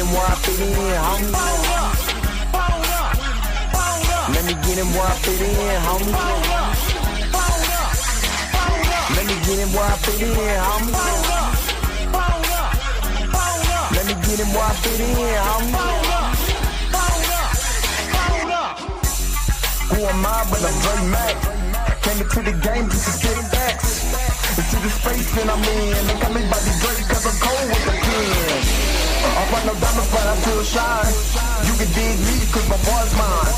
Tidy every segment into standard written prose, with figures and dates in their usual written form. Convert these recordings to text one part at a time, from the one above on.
in where I fit in, homie. Let me get in where I fit in, homie. Let me get in where I fit in, homie. Let me get in where I fit in, homie. Who am I but I'm Dre Mac? Came into the game just to sit facts. Into the space that I'm in. They call me Bobby Drake cause I'm cold with the pen. I run no diamonds but I feel shy. You can dig me cause my boy's mine.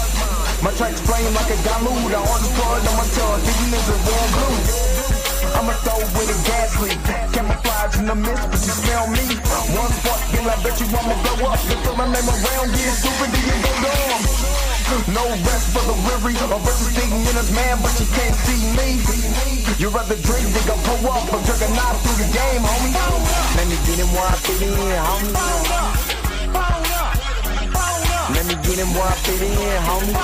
My tracks flame like a Damu. The hardest blood on my tongue. Thinking is a warm blue. I'ma throw with a gas leak. Camouflage in the mist, but you smell me. One spark, then I bet you I'ma blow up. Then throw my name around, get stupid, then you go dumb. No rest for the weary. A versus thinking in his man, but you can't see me. You rather drink than go pull up. I'm jerking knife through the game, homie. Let me get in where I fit in, homie. Let me get in where I fit in, homie.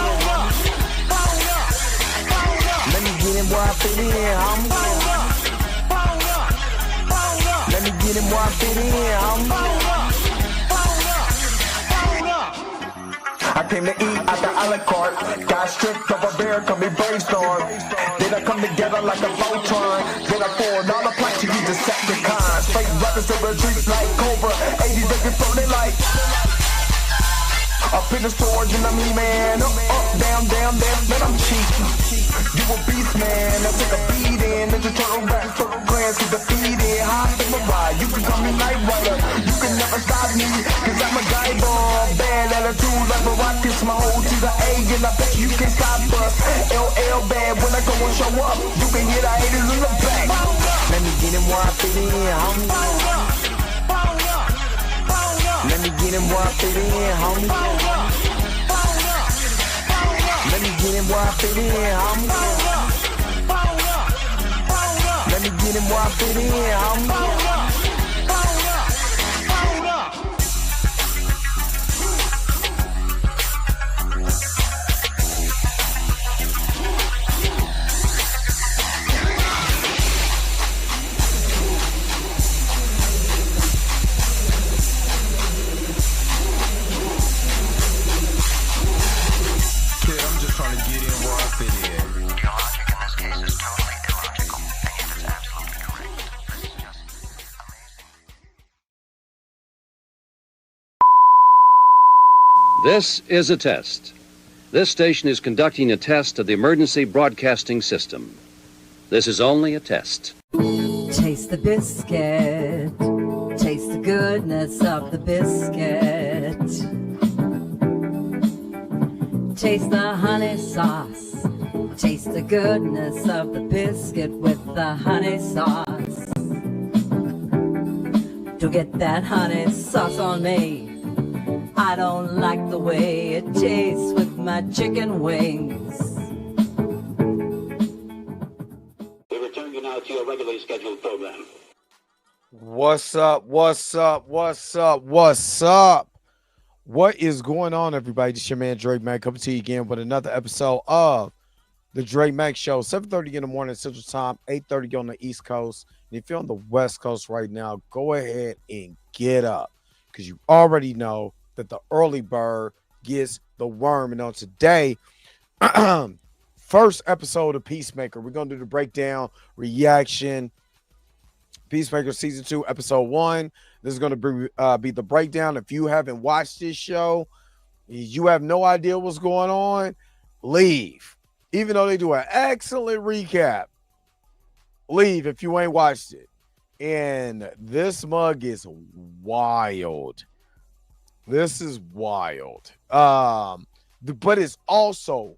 Let me get in where I fit in, homie. Let me get in where I fit in, homie. I came to eat at the a la carte. Got stripped of a bear, call me brainstorm. Then I come together like a Voltron. Then I poured all the planks to use Decepticons. Fake rappers that retreats like Cobra. 80s they can float it like up in the storage and I'm E-Man. Up, down, down, man, I'm cheap. You a beast, man. I take a beating. Ninja Turtle rap, turtle clans get defeated. High in my ride, you can call me Night Rider. You can never stop me, cause I'm a guy bomb. Bad attitude like a rocket, my whole to the A, and I bet you can't stop us. LL bad, when I go and show up, you can hear the haters in the back. Let me get in where I fit in, homie. Let me get in where I fit in, homie. Let me get in where I fit in, homie. Let me get in where I fit in, homie. This is a test. This station is conducting a test of the emergency broadcasting system. This is only a test. Taste the biscuit. Taste the goodness of the biscuit. Taste the honey sauce. Taste the goodness of the biscuit with the honey sauce. Don't get that honey sauce on me. I don't like the way it tastes with my chicken wings. We return you now to your regularly scheduled program. What's up? What's up? What's up? What's up? What is going on, everybody? This is your man Drake Mack coming to you again with another episode of the Drake Mack Show. 7:30 in the morning Central Time, 8:30 on the East Coast. And if you're on the West Coast right now, go ahead and get up because you already know that the early bird gets the worm. And on today, first episode of Peacemaker, we're going to do the breakdown, reaction, Peacemaker Season 2, Episode 1. This is going to be the breakdown. If you haven't watched this show, you have no idea what's going on, leave. Even though they do an excellent recap, leave if you ain't watched it. And this mug is wild. This is wild. But it's also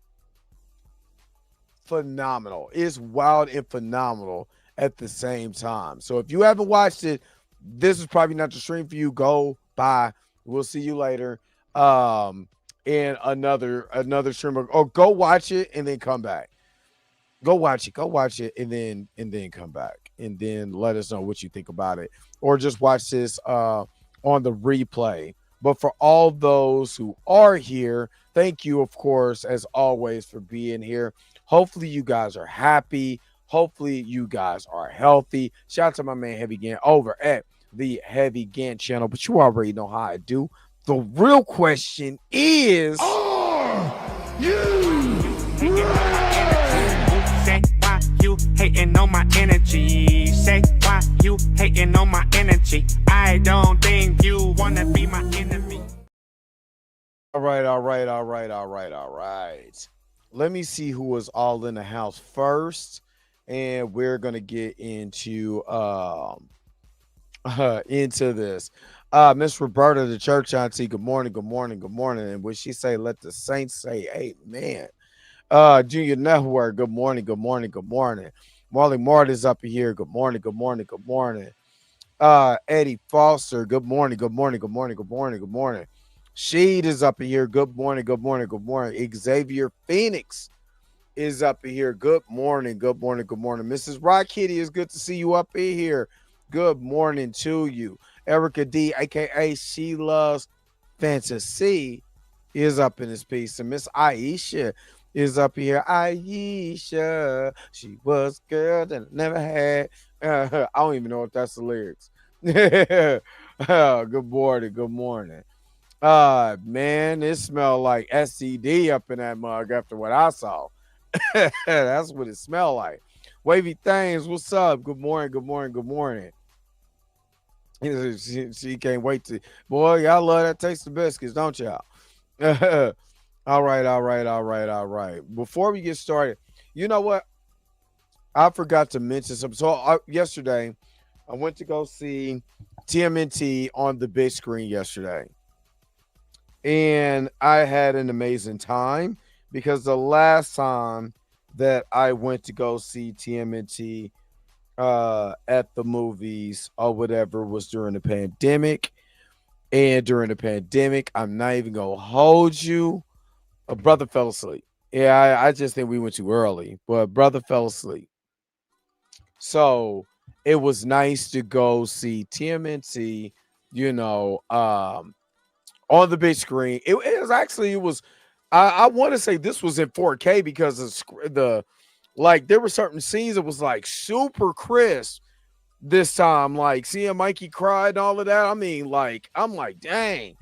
phenomenal. It's wild and phenomenal at the same time. So if you haven't watched it, this is probably not the stream for you. Go bye. We'll see you later. In another streamer. Or go watch it and then come back. Go watch it and then come back. And then let us know what you think about it. Or just watch this on the replay. But for all those who are here, thank you, of course, as always, for being here. Hopefully you guys are happy. Hopefully you guys are healthy. Shout out to my man Heavy Gann over at the Heavy Gann channel. But you already know how I do. The real question is, Say why you hating on my energy? Say why you hating on my energy? I don't think you wanna be my enemy. all right. Let me see who was all in the house first, and we're gonna get into this. Miss Roberta, the church auntie, good morning. And when she say, let the saints say amen. Junior Network, good morning. Marley Martin's up here. Good morning. Eddie Foster, good morning. Sheed is up here. Good morning. Xavier Phoenix is up here. Good morning. Mrs. Rock Kitty, is good to see you up in here. Good morning to you. Erica D, aka She Loves Fantasy, is up in this piece. And Miss Aisha is up here. Aisha, she was girl that I never had. I don't even know if that's the lyrics. Good morning. Man, it smelled like SCD up in that mug after what I saw. That's what it smelled like. Wavy Things, what's up? Good morning. She can't wait to. Boy, y'all love that taste of biscuits, don't y'all? All right. Before we get started, you know what? I forgot to mention something. So yesterday, I went to go see TMNT on the big screen yesterday. And I had an amazing time because the last time that I went to go see TMNT at the movies or whatever was during the pandemic. And during the pandemic, I'm not even going to hold you. A brother fell asleep. Yeah, I just think we went too early, but brother fell asleep. So it was nice to go see TMNT, on the big screen. It was actually, I want to say this was in 4K because there were certain scenes that was like super crisp this time, like seeing Mikey cry and all of that. I mean, like, I'm like, dang,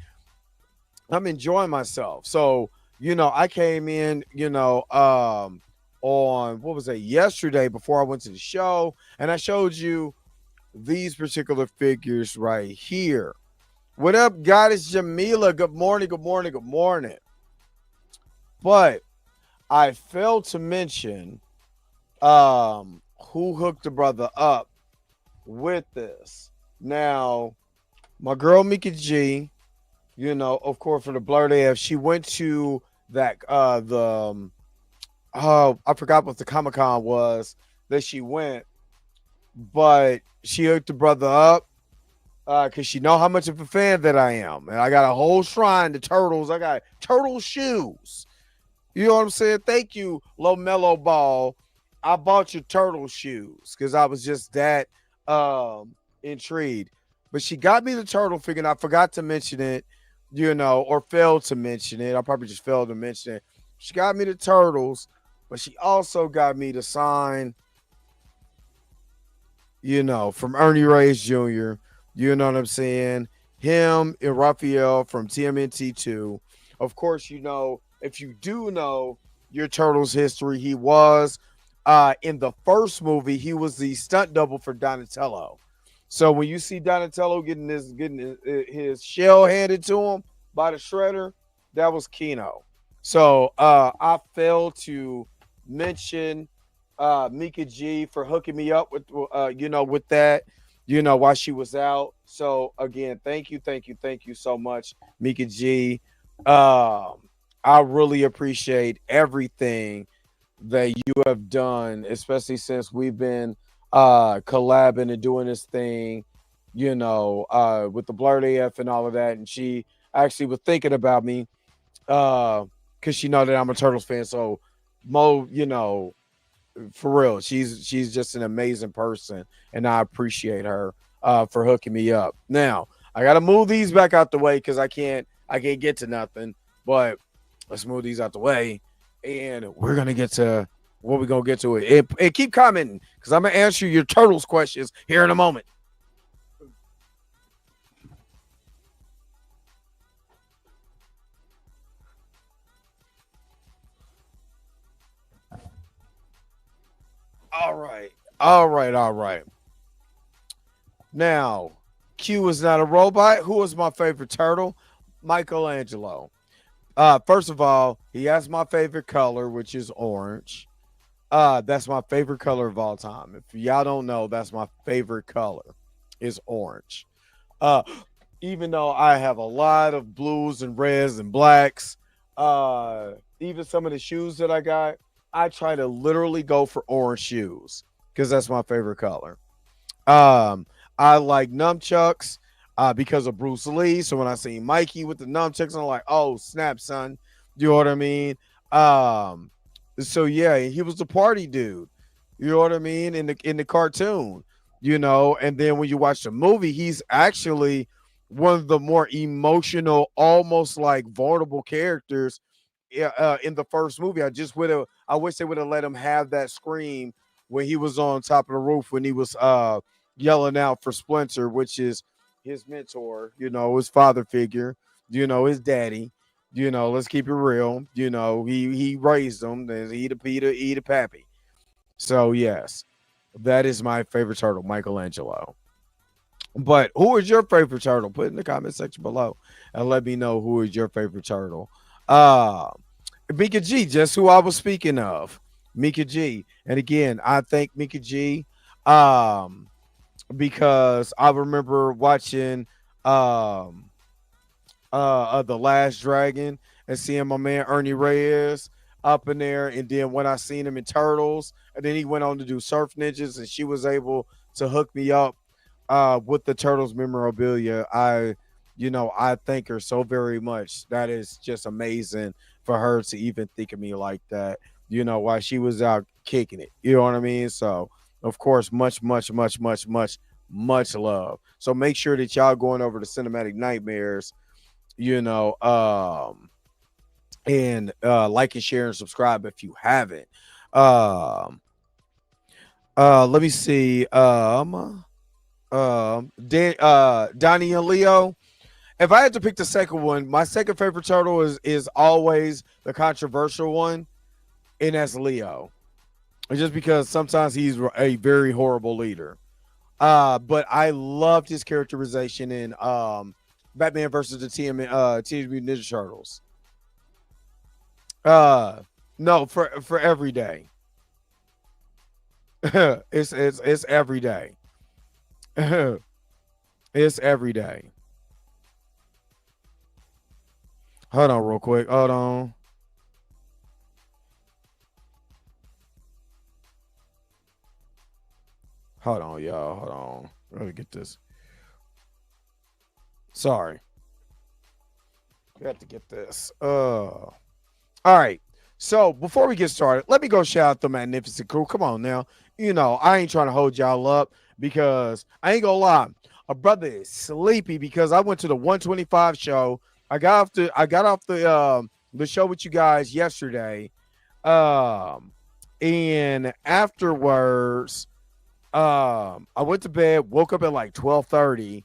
I'm enjoying myself. So, I came in, on what was it, yesterday before I went to the show, and I showed you these particular figures right here. What up, Goddess Jamila? Good morning. But I failed to mention who hooked the brother up with this. Now, my girl Mika G, of course, for the Blurred AF, she went to that I forgot what the Comic-Con was that she went, but she hooked the brother up because she know how much of a fan that I am. And I got a whole shrine to turtles. I got turtle shoes. You know what I'm saying? Thank you, Low Mellow Ball. I bought your turtle shoes because I was just that intrigued. But she got me the turtle figure, and I forgot to mention it, or failed to mention it. I probably just failed to mention it. She got me the turtles, but she also got me the sign, from Ernie Reyes Jr., you know what I'm saying? Him and Raphael from TMNT2. Of course, if you do know your Turtles history, he was in the first movie, he was the stunt double for Donatello. So when you see Donatello getting his shell handed to him by the Shredder, that was Keno. So I failed to mention Mika G for hooking me up with with that, while she was out. So again, thank you so much, Mika G. I really appreciate everything that you have done, especially since we've been collabing and doing this thing, with the Blurred AF and all of that. And she actually was thinking about me because she know that I'm a Turtles fan. So Mo, for real, she's just an amazing person, and I appreciate her for hooking me up. Now I gotta move these back out the way because I can't get to nothing. But let's move these out the way, and we're gonna get to what we're gonna get to it. And keep commenting because I'm gonna answer your Turtles questions here in a moment. All right. All right. All right. Now, Q is not a robot. Who is my favorite turtle? Michelangelo. First of all, he has my favorite color, which is orange. That's my favorite color of all time. If y'all don't know, that's my favorite color is orange. Uh, even though I have a lot of blues and reds and blacks, even some of the shoes that I got, I try to literally go for orange shoes because that's my favorite color. Um, I like nunchucks because of Bruce Lee. So when I see Mikey with the nunchucks, I'm like, oh snap, son. You know what I mean? Um, so yeah, he was the party dude. You know what I mean in the cartoon. You know, and then when you watch the movie, he's actually one of the more emotional, almost like vulnerable characters in the first movie. I wish they would have let him have that scream when he was on top of the roof when he was yelling out for Splinter, which is his mentor, you know, his father figure, you know, his daddy. You know, let's keep it real. You know, he raised him. He the pappy. So yes, that is my favorite turtle, Michelangelo. But who is your favorite turtle? Put it in the comment section below and let me know who is your favorite turtle. Uh Mika G, just who I was speaking of. Mika G. And again, I thank Mika G. Um because I remember watching um The Last Dragon and seeing my man Ernie Reyes up in there, and then when I seen him in Turtles, and then he went on to do Surf Ninjas, and she was able to hook me up with the Turtles memorabilia. I thank her so very much. That is just amazing for her to even think of me like that. You know, while she was out kicking it. You know what I mean? So, of course, much, much, much, much, much, much love. So make sure that y'all going over to Cinematic Nightmares, you know, and like and share and subscribe if you haven't. Um, let me see. Donnie and Leo. If I had to pick the second one, my second favorite turtle is always the controversial one, and that's Leo. Just because sometimes he's a very horrible leader. But I loved his characterization in Batman versus the Teenage Mutant Ninja Turtles. No, for every day. It's every day. It's every day. Hold on, real quick. Hold on. Hold on, y'all. Hold on. Let me get this. Sorry. We have to get this. All right. So before we get started, let me go shout out the Magnificent Crew. Come on now. You know, I ain't trying to hold y'all up because I ain't gonna lie. A brother is sleepy because I went to the 125 show. I got off the show with you guys yesterday. And afterwards, I went to bed, woke up at like 12:30,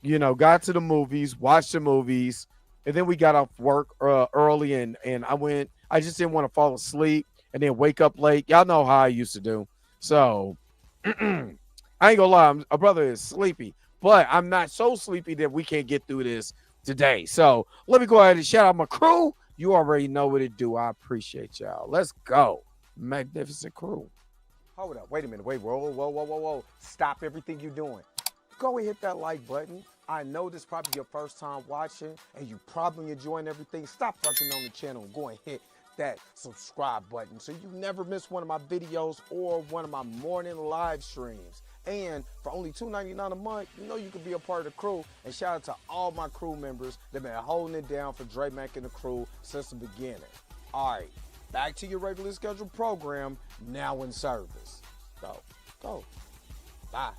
you know, got to the movies, watched the movies, and then we got off work early, and I just didn't want to fall asleep and then wake up late. Y'all know how I used to do. So I ain't gonna lie, a brother is sleepy, but I'm not so sleepy that we can't get through this today. So let me go ahead and shout out my crew. You already know what it do. I appreciate y'all. Let's go. Magnificent Crew. Hold up. Wait a minute. Wait. Whoa, whoa, whoa, whoa, whoa. Stop everything you're doing. Go and hit that like button. I know this is probably your first time watching and you probably enjoying everything. Stop fucking on the channel and go and hit that subscribe button so you never miss one of my videos or one of my morning live streams. And for only $2.99 a month, you know you can be a part of the crew. And shout out to all my crew members that have been holding it down for Dre Mack and the crew since the beginning. All right, back to your regularly scheduled program, now in service. Go. Bye.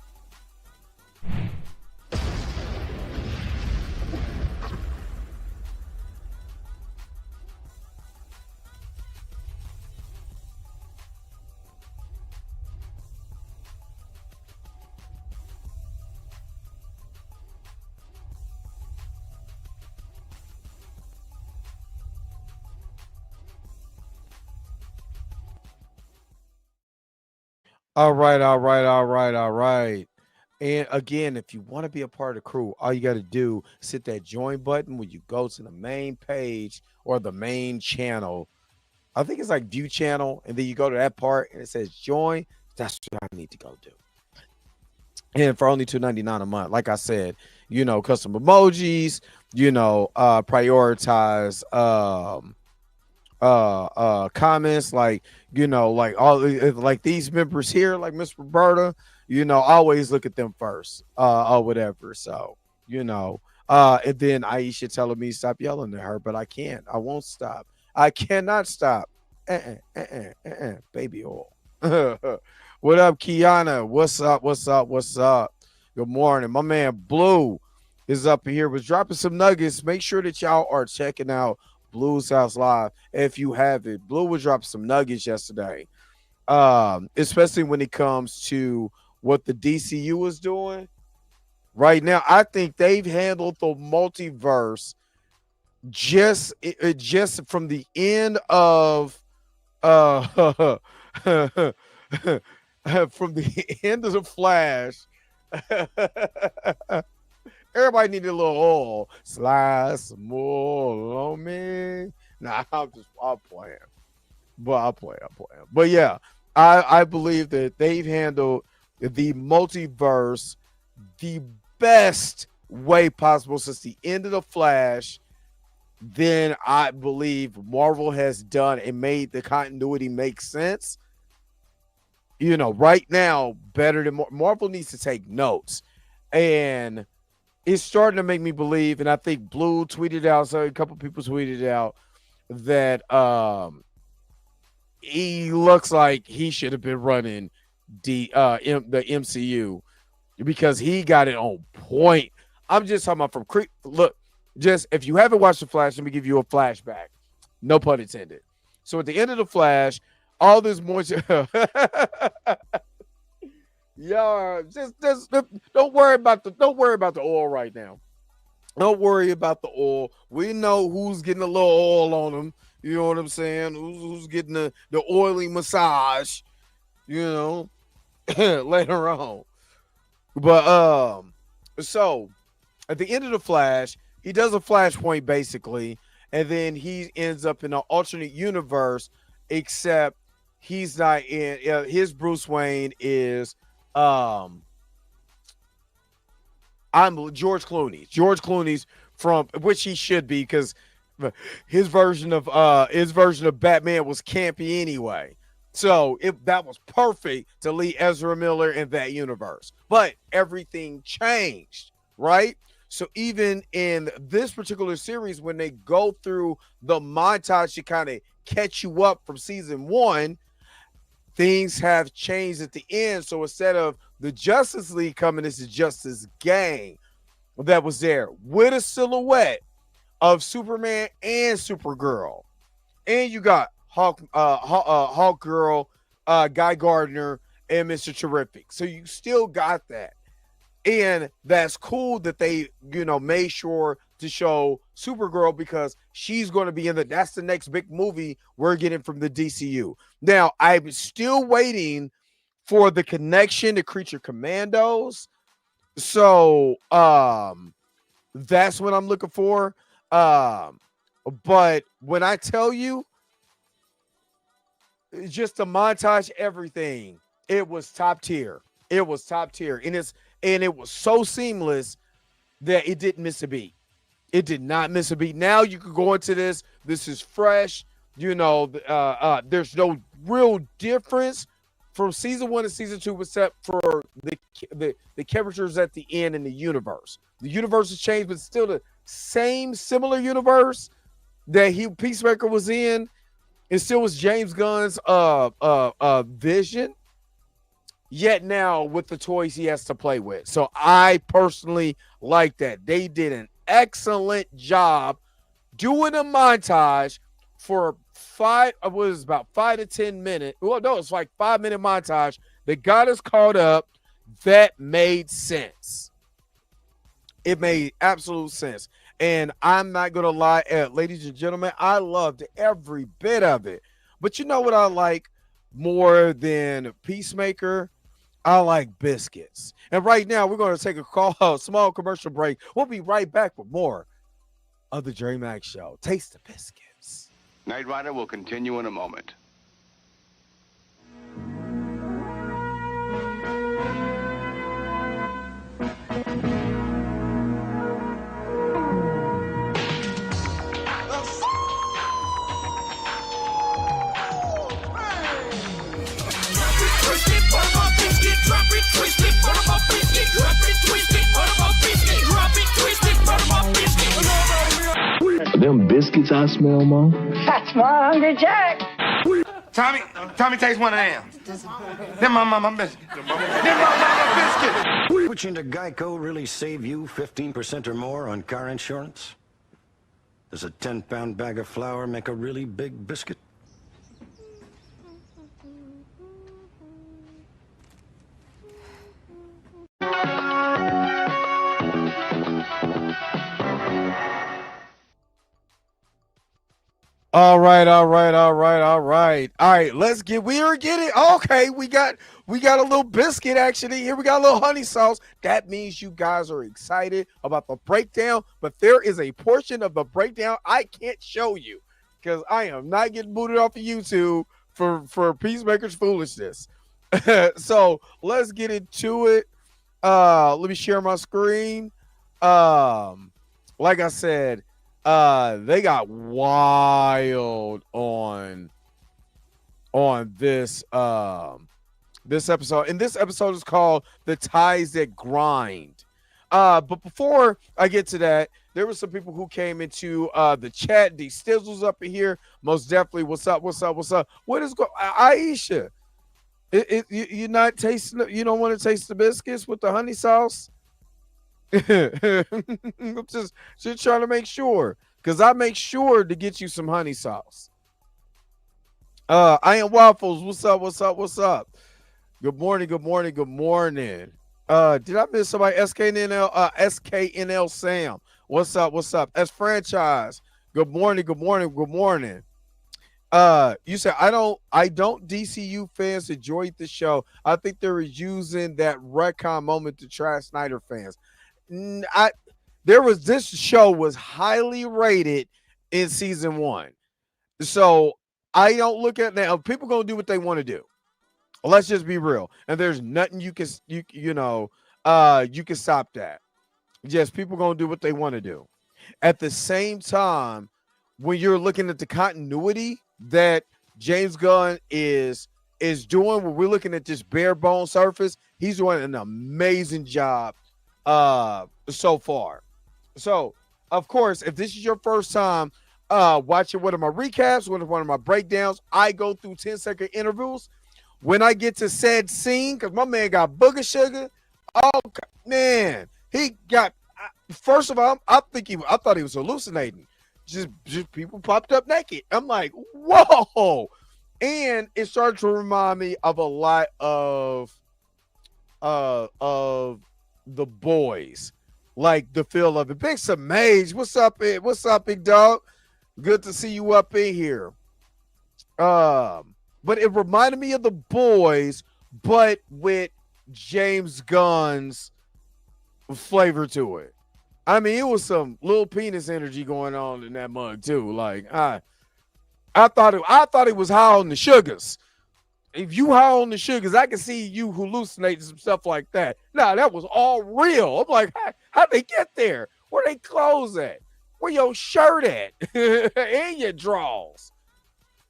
All right, all right, all right, all right. And again, if you want to be a part of the crew, all you got to do is hit that join button when you go to the main page or the main channel. I think it's like view channel, and then you go to that part and it says join. That's what I need to go do. And for only $2.99 a month, like I said, custom emojis, prioritize comments, like like all like these members here, like Miss Roberta, always look at them first, or whatever. So and then Aisha telling me stop yelling at her, but I can't. I won't stop. I cannot stop. Baby oil. What up, Kiana? What's up? What's up? What's up? Good morning. My man Blue is up here, was dropping some nuggets. Make sure that y'all are checking out Blue's House Live if you have it. Blue was dropping some nuggets yesterday, especially when it comes to what the DCU is doing right now. I think they've handled the multiverse just from the end of from the end of the Flash. Everybody needed a little oil. Slide some more on me. Nah, I'm playing. But I'm playing. But yeah, I believe that they've handled the multiverse the best way possible since the end of the Flash. Then I believe Marvel has done and made the continuity make sense. Right now, better than Marvel needs to take notes. And it's starting to make me believe, and I think Blue tweeted out, so a couple people tweeted out that he looks like he should have been running the MCU because he got it on point. I'm just talking about look, just if you haven't watched The Flash, let me give you a flashback. No pun intended. So at the end of The Flash, all this more yeah, just don't worry about the oil right now. Don't worry about the oil. We know who's getting a little oil on them. You know what I'm saying? Who's getting the oily massage, later on. But so at the end of The Flash, he does a flashpoint basically, and then he ends up in an alternate universe, except he's not in his Bruce Wayne is I'm George Clooney. George Clooney's from which he should be, because his version of Batman was campy anyway. So that was perfect to lead Ezra Miller in that universe. But everything changed, right? So even in this particular series, when they go through the montage to kind of catch you up from season 1, things have changed at the end. So instead of the Justice League coming, this is Justice Gang that was there with a silhouette of Superman and Supergirl. And you got Hawk Girl, Guy Gardner, and Mr. Terrific. So you still got that. And that's cool that they, made sure to show Supergirl, because she's going to be that's the next big movie we're getting from the DCU. Now, I'm still waiting for the connection to Creature Commandos. So, that's what I'm looking for. But when I tell you, just the montage, everything, it was top tier. It was top tier. And it was so seamless that it didn't miss a beat. It did not miss a beat. Now you can go into this. This is fresh. There's no real difference from season 1 to season 2, except for the characters at the end in the universe. The universe has changed, but still the same similar universe that Peacemaker was in. It still was James Gunn's vision. Yet now with the toys he has to play with. So I personally like that. They did an excellent job doing a montage for about 5 to 10 minutes. Well, no, it's like 5-minute montage that got us caught up. That made sense. It made absolute sense. And I'm not going to lie, ladies and gentlemen, I loved every bit of it. But you know what I like? more than Peacemaker, I like biscuits. And right now, we're going to take a small commercial break. We'll be right back with more of the Dre Max Show. Taste the biscuits. Knight Rider will continue in a moment. Them biscuits I smell, Mom. That's my Hungry Jack. Tommy takes one of them. Them my biscuit. Them my biscuit. Switching to Geico really save you 15% or more on car insurance? Does a 10-pound bag of flour make a really big biscuit? All right. Okay, we got a little biscuit actually. Here we got a little honey sauce. That means you guys are excited about the breakdown, but there is a portion of the breakdown I can't show you because I am not getting booted off of YouTube for Peacemaker's foolishness. So let's get into it. Let me share my screen. Like I said, they got wild on this this episode, and this episode is called The Ties That Grind. But before I get to that, there were some people who came into the chat. The Stizzles up in here, most definitely. What's up? What is going, Aisha? You're not tasting. You don't want to taste the biscuits with the honey sauce. I'm just trying to make sure, because I make sure to get you some honey sauce. I am Waffles. What's up? Good morning. Did I miss somebody? SKNL Sam. What's up? S Franchise. Good morning. You said I don't DCU fans enjoyed the show. I think they were using that retcon moment to trash Snyder fans. This show was highly rated in season 1. So I don't look at now. People gonna do what they want to do. Let's just be real. And there's nothing you can stop that. Yes, people gonna do what they want to do. At the same time, when you're looking at the continuity that James Gunn is doing, when we're looking at this bare bone surface, he's doing an amazing job so far. So, of course, if this is your first time watching one of my recaps, one of my breakdowns, I go through 10-second intervals. When I get to said scene, because my man got booger sugar, oh man, he got. First of all, I thought he was hallucinating. Just people popped up naked. I'm like, whoa, and it started to remind me of a lot of The Boys, like the feel of it. Big Samage, what's up, big dog? Good to see you up in here. But it reminded me of The Boys, but with James Gunn's flavor to it. I mean, it was some little penis energy going on in that mug too. Like I thought it was high on the sugars. If you high on the sugars, I can see you hallucinating some stuff like that. Nah, that was all real. I'm like, how'd they get there? Where they clothes at? Where your shirt at? And your drawers.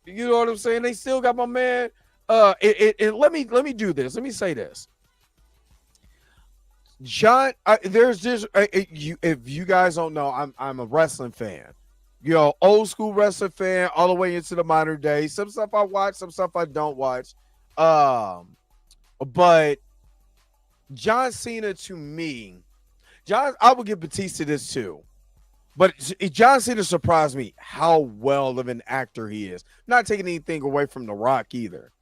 You know what I'm saying? They still got my man. And let me do this. Let me say this. John, there's this. If you guys don't know, I'm a wrestling fan. You know, old school wrestling fan, all the way into the modern day. Some stuff I watch, some stuff I don't watch. But John Cena, to me, I would give Batista this too. But John Cena surprised me how well of an actor he is. Not taking anything away from The Rock either.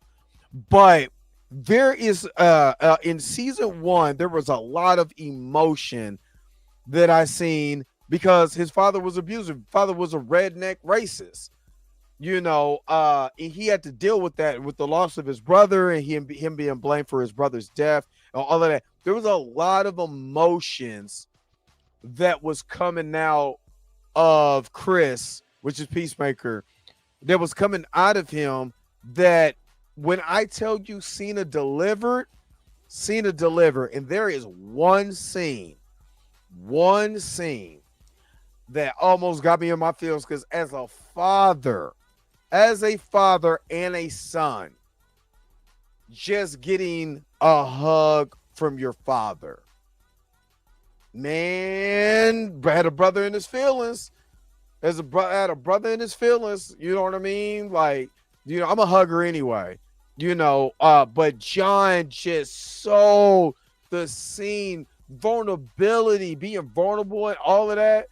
But there is in season 1, there was a lot of emotion that I seen because his father was abusive. Father was a redneck racist. And he had to deal with that, with the loss of his brother, and him being blamed for his brother's death and all of that. There was a lot of emotions that was coming out of Chris, which is Peacemaker, that was coming out of him, that when I tell you Cena delivered, and there is one scene that almost got me in my feels, because as a father and a son, just getting a hug from your father, man, had a brother in his feelings. Had a brother in his feelings. You know what I mean? Like, I'm a hugger anyway. But John just sold the scene, vulnerability, being vulnerable, and all of that.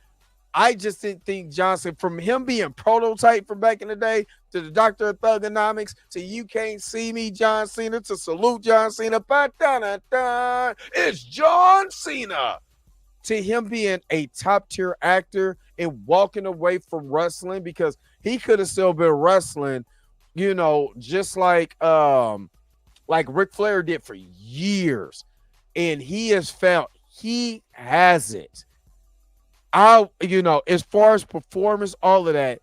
I just didn't think Johnson, from him being prototype from back in the day, to the Doctor of Thugonomics, to You Can't See Me, John Cena, to Salute John Cena, it's John Cena, to him being a top tier actor and walking away from wrestling, because he could have still been wrestling, just like Ric Flair did for years. And he has it. As far as performance, all of that,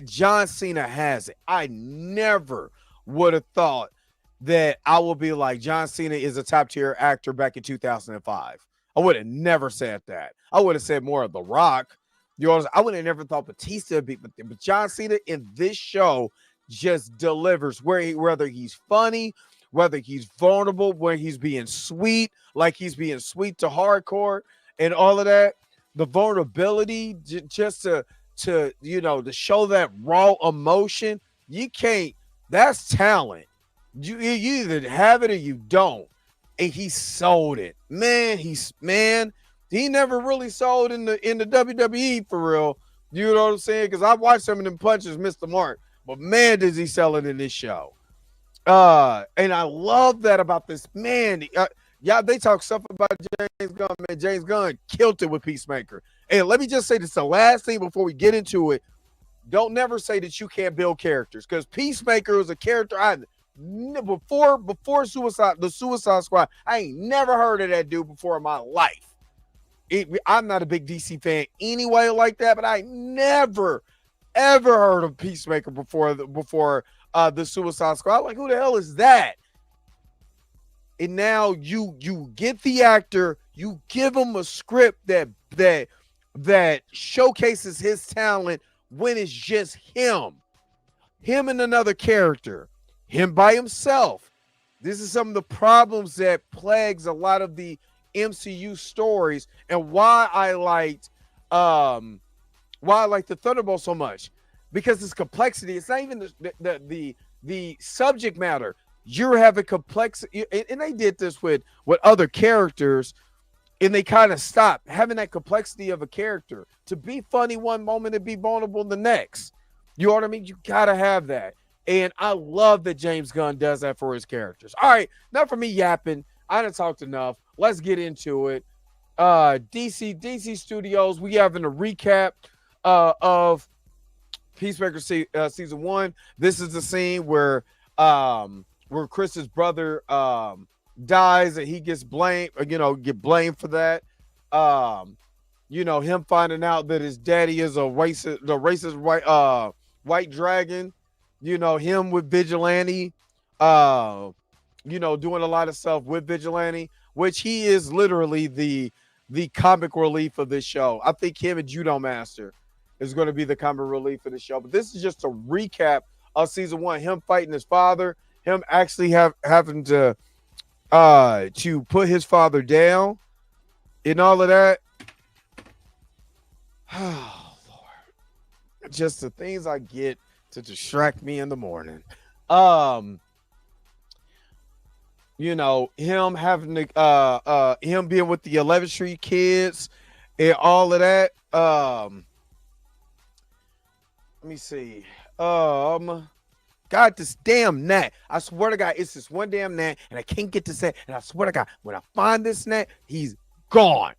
John Cena has it. I never would have thought that I would be like, John Cena is a top tier actor back in 2005. I would have never said that. I would have said more of The Rock. I would have never thought Batista would be, but John Cena in this show just delivers, whether he's funny, whether he's vulnerable, where he's being sweet, like he's being sweet to hardcore and all of that. The vulnerability, just to show that raw emotion. You can't, that's talent. You either have it or you don't. And he sold it. Man, he never really sold in the WWE for real. You know what I'm saying? Because I watched some of them punches miss the mark. But man, does he sell it in this show. And I love that about this man. They talk stuff about James Gunn, man. James Gunn killed it with Peacemaker. And let me just say this, the last thing before we get into it. Don't never say that you can't build characters, because Peacemaker was a character before the Suicide Squad, I ain't never heard of that dude before in my life. I'm not a big DC fan anyway like that, but I never ever heard of Peacemaker before the Suicide Squad. Like, who the hell is that? And now you get the actor, you give him a script that showcases his talent when it's just him and another character, him by himself. This is some of the problems that plagues a lot of the MCU stories, and why I liked the Thunderbolt so much, because it's complexity. It's not even the subject matter. You're having complexity, and they did this with other characters, and they kind of stopped having that complexity of a character to be funny one moment and be vulnerable the next. You know what I mean? You gotta have that. And I love that James Gunn does that for his characters. All right, not for me yapping. I done talked enough. Let's get into it. DC Studios, we having a recap of Peacemaker season 1. This is the scene where Chris's brother dies, and he gets blamed, get blamed for that. Him finding out that his daddy is the racist white dragon. Him with Vigilante, doing a lot of stuff with Vigilante, which he is literally the comic relief of this show. I think him and Judo Master is going to be the comic relief of the show. But this is just a recap of season 1. Him fighting his father, him actually having to put his father down, and all of that. Oh, Lord. Just the things I get to distract me in the morning. Him having to him being with the 11th Street kids and all of that. Let me see. God, this damn gnat. I swear to God, it's this one damn gnat, and I can't get this gnat. And I swear to God, when I find this gnat, he's gone.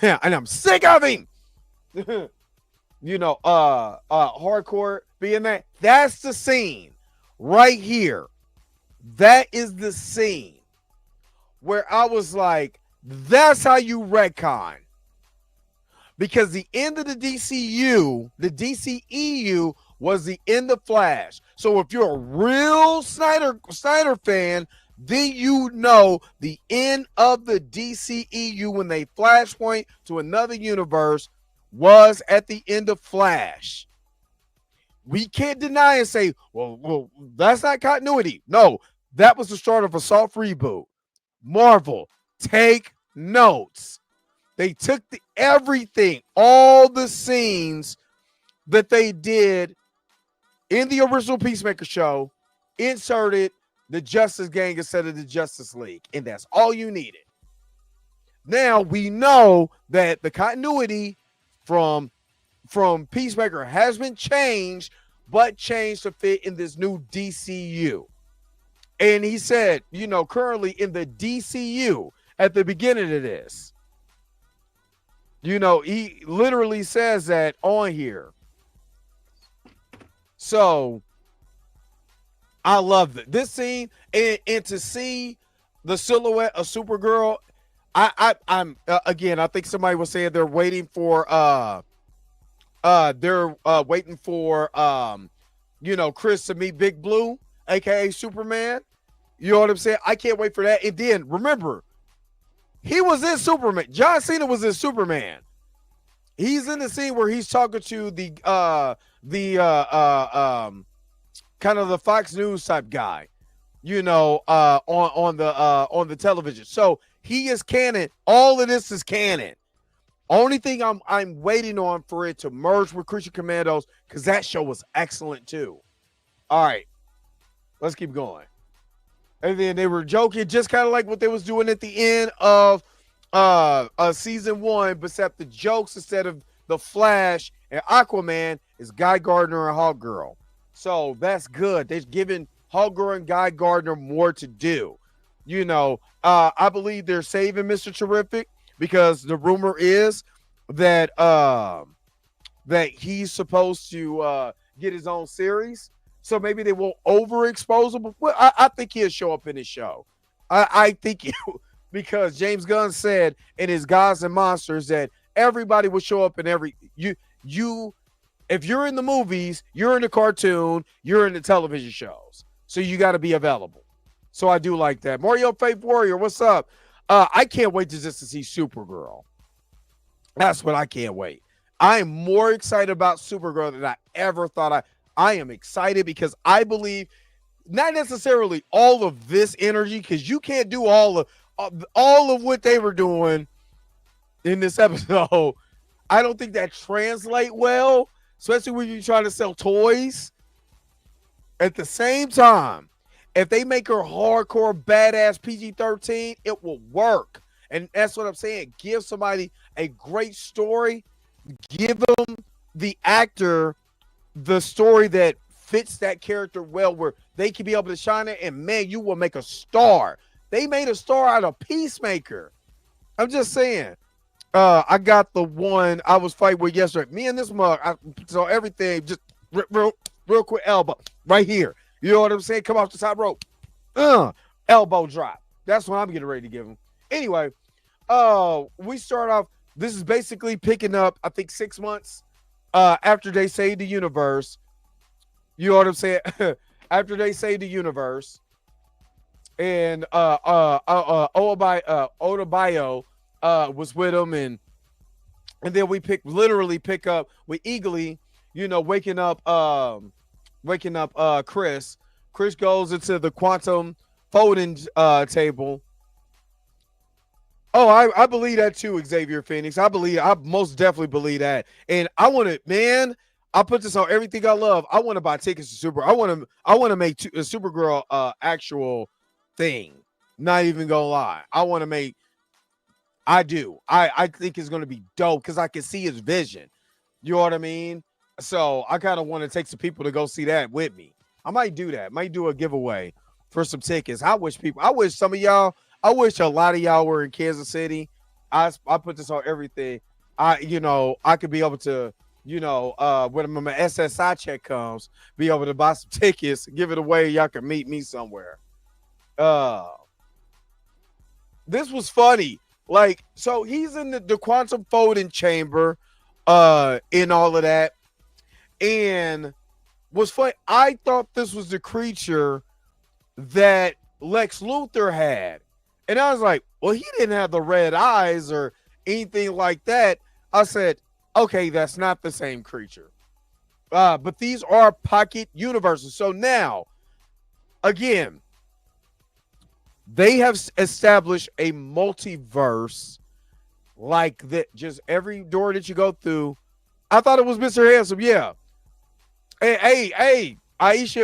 And I'm sick of him. hardcore being that. That's the scene right here. That is the scene where I was like, that's how you retcon. Because the end of the DCU, the DCEU was the end of Flash. So if you're a real Snyder fan, then you know the end of the DCEU when they flashpoint to another universe was at the end of Flash. We can't deny and say, well, that's not continuity. No, that was the start of a soft reboot. Marvel, take notes. They took everything, all the scenes that they did in the original Peacemaker show, inserted the Justice Gang instead of the Justice League, and that's all you needed. Now we know that the continuity from Peacemaker has been changed, but changed to fit in this new DCU. And he said, currently in the DCU at the beginning of this, he literally says that on here. So I love this scene, and to see the silhouette of Supergirl. I'm again. I think somebody was saying they're waiting for Chris to meet Big Blue, aka Superman. You know what I'm saying? I can't wait for that. And then remember, he was in Superman. John Cena was in Superman. He's in the scene where he's talking to the kind of the Fox News type guy, on the television. So he is canon. All of this is canon. Only thing I'm waiting on for it to merge with Christian Commandos, because that show was excellent too. All right, let's keep going. And then they were joking, just kind of like what they was doing at the end of season 1, but except the jokes instead of the Flash and Aquaman is Guy Gardner and Hawk Girl. So that's good. They're giving Hawk Girl and Guy Gardner more to do. I believe they're saving Mr. Terrific, because the rumor is that that he's supposed to get his own series. So maybe they won't overexpose him. Well, I think he'll show up in his show. I think because James Gunn said in his Gods and Monsters that everybody will show up in every if you're in the movies, you're in the cartoon, you're in the television shows. So you got to be available. So I do like that. Mario Faith Warrior, what's up? I can't wait to see Supergirl. That's what I can't wait. I am more excited about Supergirl than I ever thought. I am excited because I believe not necessarily all of this energy, because you can't do all of what they were doing in this episode. I don't think that translate well, especially when you're trying to sell toys. At the same time, if they make her hardcore, badass PG-13, it will work. And that's what I'm saying. Give somebody a great story. Give them the actor the story that fits that character well, where they can be able to shine it, and man, you will make a star. They made a star out of Peacemaker. I'm just saying. I got the one I was fighting with yesterday. Me and this mug, I saw everything just real quick elbow right here. You know what I'm saying? Come off the top rope. Elbow drop. That's what I'm getting ready to give him. Anyway, we start off. This is basically picking up, I think, 6 months after they saved the universe. You know what I'm saying? After they saved the universe. And Odabayo was with him, and then we pick up with Eagly, waking up Chris. Chris goes into the quantum folding table. Oh, I believe that too, Xavier Phoenix. I most definitely believe that. And I put this on everything I love. I want to buy tickets to Super. I want to make a Supergirl actual thing. Not even gonna lie. I do. I think it's gonna be dope because I can see his vision. You know what I mean? So I kind of want to take some people to go see that with me. I might do that. Might do a giveaway for some tickets. I wish some of y'all. I wish a lot of y'all were in Kansas City. I put this on everything. I could be able to when my SSI check comes, be able to buy some tickets, give it away. Y'all can meet me somewhere. This was funny. Like, so he's in the quantum folding chamber, in all of that. And what's funny, I thought this was the creature that Lex Luthor had. And I was like, well, he didn't have the red eyes or anything like that. I said, okay, that's not the same creature. But these are pocket universes. So now, again, they have established a multiverse like that. Just every door that you go through. I thought it was Mr. Handsome. Yeah. Hey, Aisha,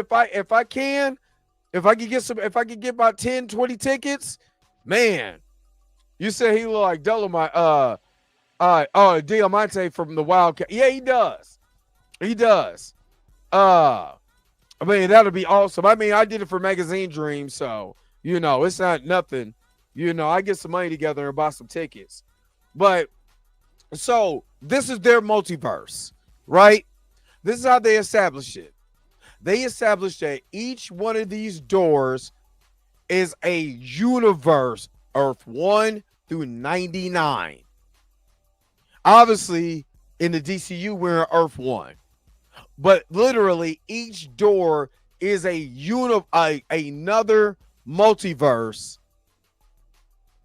if I could get about 10, 20 tickets, man, you said he look like Dolomite, Diamante from the Wildcat. Yeah, he does. He does. I mean, that'll be awesome. I mean, I did it for Magazine Dream, so, it's not nothing. I get some money together and buy some tickets. But, so, this is their multiverse, right? This is how they establish it. They established that each one of these doors is a universe, Earth 1 through 99. Obviously, in the DCU, we're in Earth 1. But literally, each door is another multiverse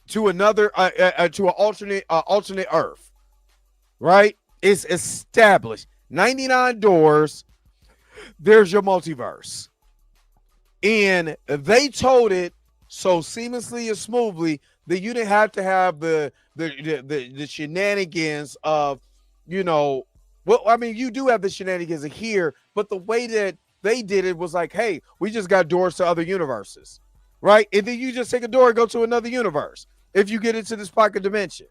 to another to an alternate Earth. Right? It's established. 99 doors. There's your multiverse. And they told it so seamlessly and smoothly that you didn't have to have the shenanigans of, well, I mean, you do have the shenanigans here, but the way that they did it was like, hey, we just got doors to other universes, right? And then you just take a door and go to another universe if you get into this pocket dimension.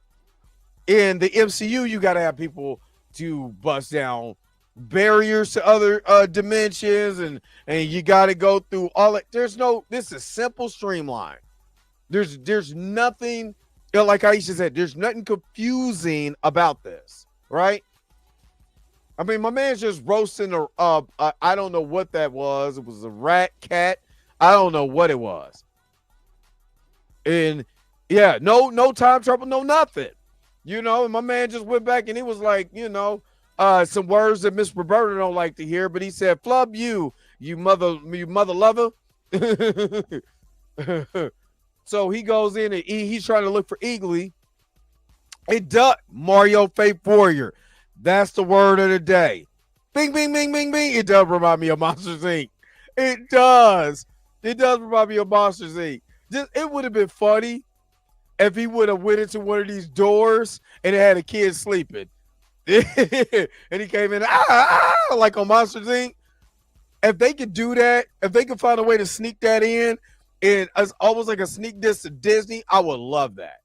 In the MCU, you got to have people to bust down barriers to other dimensions, and you got to go through all it. This is simple, streamline. There's nothing, like Aisha said, there's nothing confusing about this, right? I mean, my man's just roasting I don't know what that was. It was a rat, cat. I don't know what it was. And yeah, no time trouble, no nothing. And my man just went back and he was like, some words that Miss Roberta don't like to hear, but he said, "Flub you mother lover." So he goes in and he's trying to look for Eagly. It does. Mario Fate Warrior. That's the word of the day. Bing, bing, bing, bing, bing. It does remind me of Monsters, Inc. It does. It does remind me of Monsters, Inc. It would have been funny if he would have went into one of these doors and it had a kid sleeping. And he came in, like on Monsters, Inc. If they could do that, if they could find a way to sneak that in, and it's almost like a sneak diss to Disney, I would love that.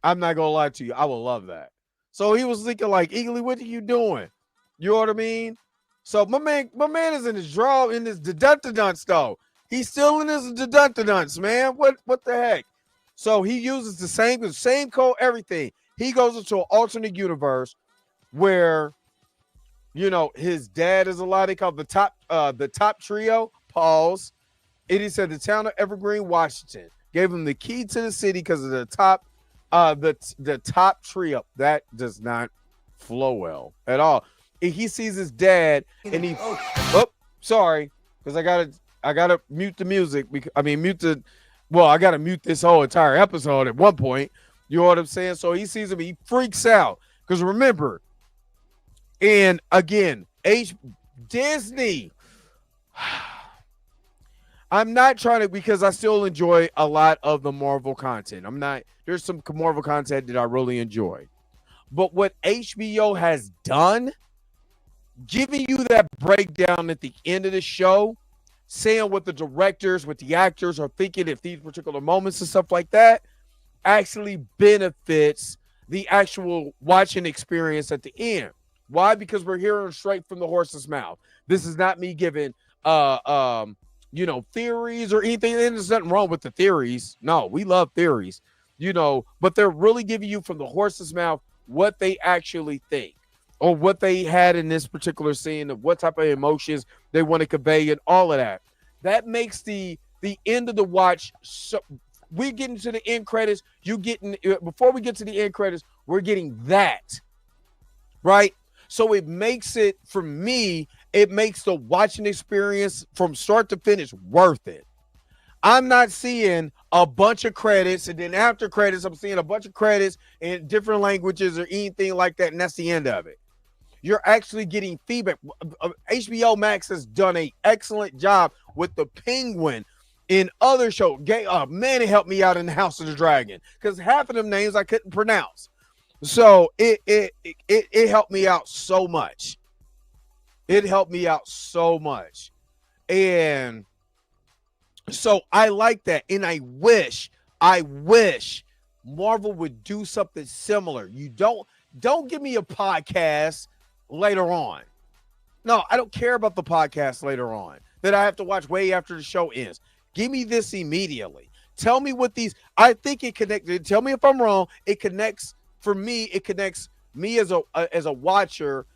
I'm not going to lie to you. I would love that. So he was thinking like, Eagly, what are you doing? You know what I mean? So my man is in his draw, in his deduntadunts though. He's still in his deduntadunts, man. What the heck? So he uses the same code, everything. He goes into an alternate universe where, his dad is alive. They call it the top trio. Pause. And he said the town of Evergreen, Washington, gave him the key to the city because of the top trio. That does not flow well at all. And he sees his dad, and he, sorry, because I gotta mute the music. I gotta mute this whole entire episode at one point. You know what I'm saying? So he sees him, he freaks out because remember, and again, Disney. I'm not trying to, because I still enjoy a lot of the Marvel content. There's some Marvel content that I really enjoy. But what HBO has done, giving you that breakdown at the end of the show, saying what the directors, what the actors are thinking at these particular moments and stuff like that, actually benefits the actual watching experience at the end. Why? Because we're hearing straight from the horse's mouth. This is not me giving theories or anything. There's nothing wrong with the theories. No, we love theories, but they're really giving you from the horse's mouth what they actually think. or what they had in this particular scene, of what type of emotions they want to convey, and all of that. That makes the end of the watch. So we get into the end credits. You getting before we get to the end credits, we're getting that right. So it makes it, for me, it makes the watching experience from start to finish worth it. I'm not seeing a bunch of credits, and then after credits, I'm seeing a bunch of credits in different languages or anything like that, and that's the end of it. You're actually getting feedback. HBO Max has done an excellent job with the Penguin in other shows. Man, it helped me out in the House of the Dragon because half of them names I couldn't pronounce. So it helped me out so much. It helped me out so much. And so I like that. And I wish Marvel would do something similar. You don't give me a podcast later on. No, I don't care about the podcast later on that I have to watch way after the show ends. Give me this immediately. Tell me what these, I think it connected. Tell me if I'm wrong. It connects, for me, it connects me as a watcher,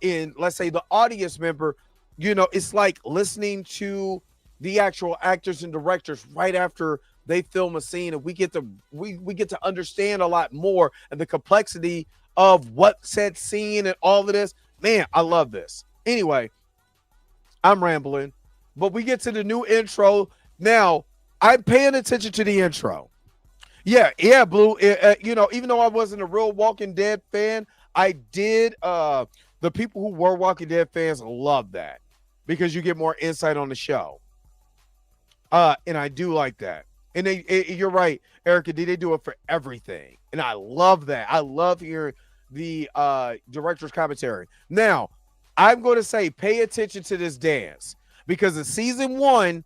in, let's say, the audience member. You know, it's like listening to the actual actors and directors right after they film a scene, and we get to understand a lot more and the complexity of what said scene and all of this. Man, I love this. Anyway, I'm rambling, but we get to the new intro. Now, I'm paying attention to the intro. Yeah, Blue. Even though I wasn't a real Walking Dead fan, I did. The people who were Walking Dead fans love that because you get more insight on the show. And I do like that. And you're right, Erica. They do it for everything, and I love that. I love hearing the director's commentary. Now, I'm going to say pay attention to this dance because in season 1,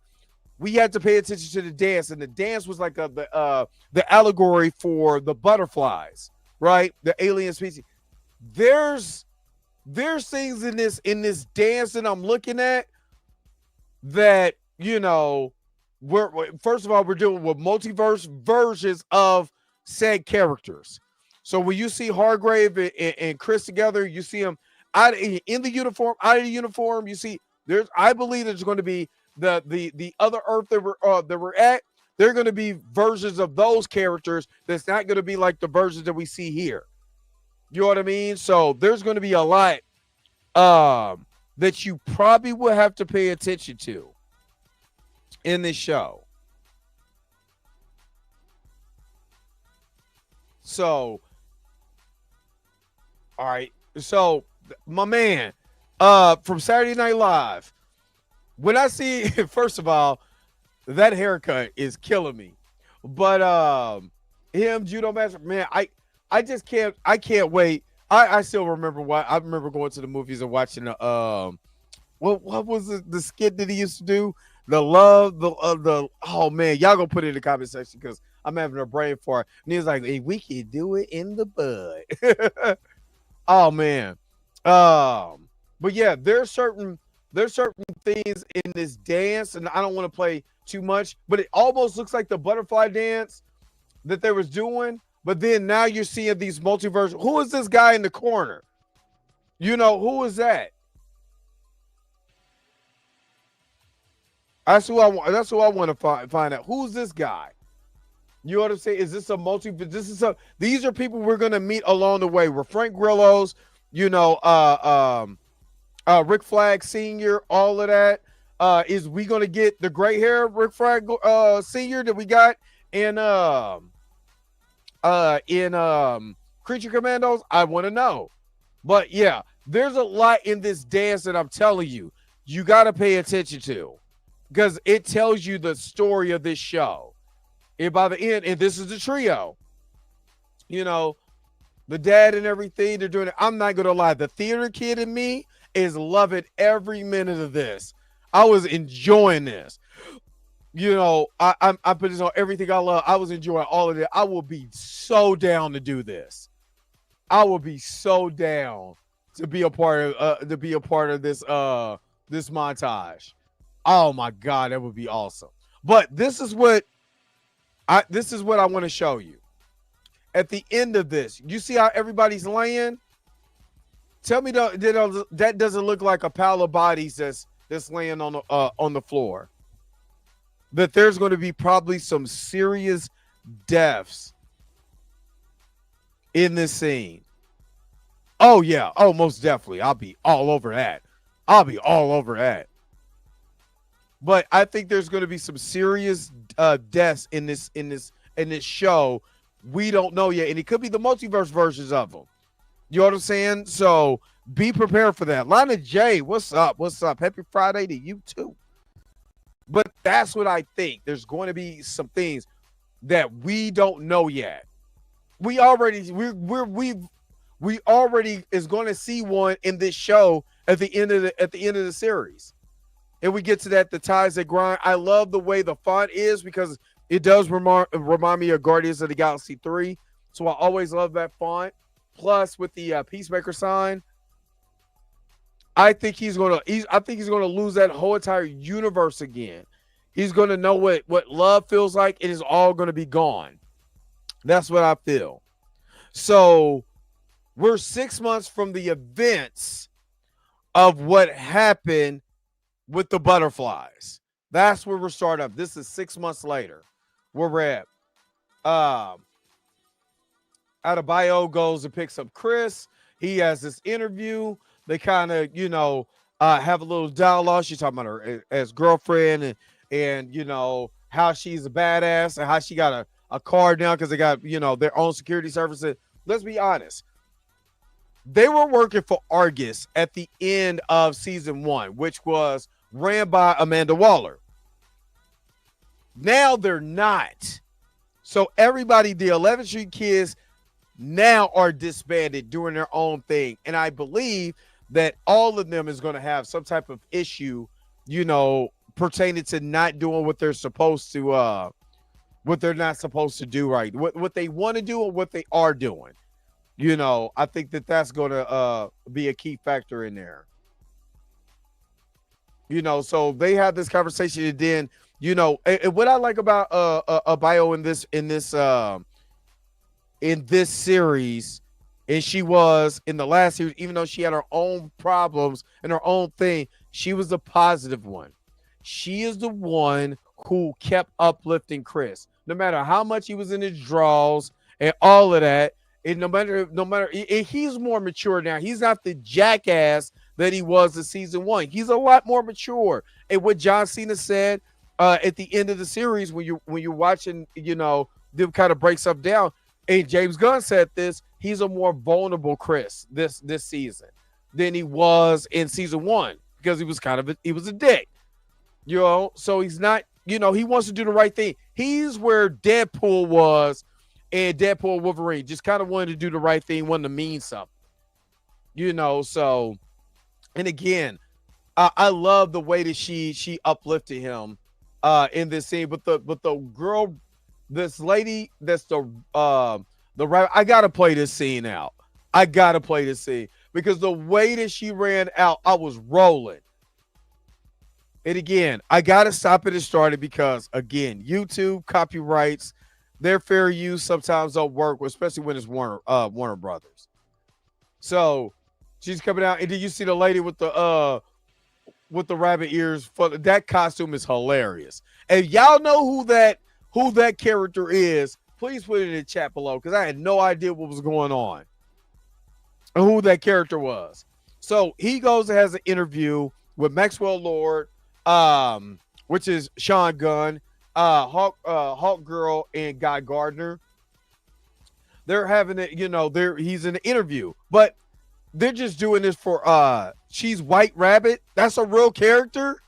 we had to pay attention to the dance, and the dance was like the allegory for the butterflies, right? The alien species. There's things in this dance that I'm looking at that, we're first of all, we're dealing with multiverse versions of said characters. So when you see Hargrave and Chris together, you see them in the uniform, out of the uniform. You see, I believe there's going to be the other Earth that we're at. They're going to be versions of those characters. That's not going to be like the versions that we see here. You know what I mean? So there's going to be a lot that you probably will have to pay attention to in this show. So, all right. So, my man, from Saturday Night Live, when I see, first of all, that haircut is killing me. But him, Judo Master, man, I just can't. I can't wait. I still remember I remember going to the movies and watching the what was the skit that he used to do? Oh man, y'all gonna put it in the comment section because I'm having a brain fart. And he was like, hey, we can do it in the bud. Oh man. But yeah, there's certain things in this dance, and I don't want to play too much, but it almost looks like the butterfly dance that they was doing. But then now you're seeing these multiverse. Who is this guy in the corner? Who is that? That's who I want. That's who I want to find out. Who's this guy? You know what I'm saying? Is this a these are people we're gonna meet along the way. We're Frank Grillo's, Rick Flag Sr., all of that. Is we gonna get the gray hair Rick Flag Sr. that we got in Creature Commandos? I want to know. But yeah, there's a lot in this dance that I'm telling you, you gotta pay attention to. Because it tells you the story of this show. And by the end, and this is the trio. The dad and everything, they're doing it. I'm not going to lie. The theater kid in me is loving every minute of this. I was enjoying this. I put this on everything I love. I was enjoying all of it. I will be so down to do this. I will be so down to be a part of this this montage. Oh my God, that would be awesome. But this is what I want to show you. At the end of this, you see how everybody's laying? Tell me that doesn't look like a pile of bodies that's laying on the floor. That there's going to be probably some serious deaths in this scene. Oh yeah, oh most definitely. I'll be all over that. But I think there's going to be some serious deaths in this show. We don't know yet, and it could be the multiverse versions of them. You know what I'm saying? So be prepared for that. Lana J, what's up? What's up? Happy Friday to you too. But that's what I think. There's going to be some things that we don't know yet. We already is going to see one in this show at the end of the series. And we get to that, the ties that grind. I love the way the font is because it does remind me of Guardians of the Galaxy 3. So I always love that font. Plus, with the Peacemaker sign, I think he's gonna lose that whole entire universe again. He's gonna know what love feels like. It is all gonna be gone. That's what I feel. So we're 6 months from the events of what happened with the butterflies. That's where we're starting up. This is 6 months later. Where we're at. Adebayo goes and picks up Chris. He has this interview. They kind of, have a little dialogue. She's talking about her as girlfriend and how she's a badass and how she got a car now because they got, their own security services. Let's be honest. They were working for Argus at the end of season 1, which was ran by Amanda Waller. Now they're not. So everybody, the 11th Street kids, now are disbanded, doing their own thing. And I believe that all of them is going to have some type of issue, pertaining to not doing what they're supposed to, what they're not supposed to do right. What they want to do and what they are doing. I think that's going to be a key factor in there. So they have this conversation and then, and what I like about a bio in this series, and she was in the last series, even though she had her own problems and her own thing, she was the positive one. She is the one who kept uplifting Chris, no matter how much he was in his draws and all of that. And no matter, he's more mature now. He's not the jackass that he was in season 1. He's a lot more mature. And what John Cena said at the end of the series, when you're watching, them kind of break stuff down. And James Gunn said this: he's a more vulnerable Chris this season than he was in season 1 because he was a dick, So he's not, he wants to do the right thing. He's where Deadpool was. And Deadpool and Wolverine just kind of wanted to do the right thing, wanted to mean something, So, and again, I love the way that she uplifted him in this scene. But the girl, this lady, that's the right. I gotta play this scene out. Because the way that she ran out, I was rolling. And again, I gotta stop it and start it because again, YouTube copyrights. Their fair use sometimes don't work, especially when it's Warner Brothers. So she's coming out, and did you see the lady with the rabbit ears? That costume is hilarious. And y'all know who that character is, please put it in the chat below because I had no idea what was going on and who that character was. So he goes and has an interview with Maxwell Lord, which is Sean Gunn. Hawk Girl and Guy Gardner. They're having it, he's in an interview, but they're just doing this for she's White Rabbit. That's a real character.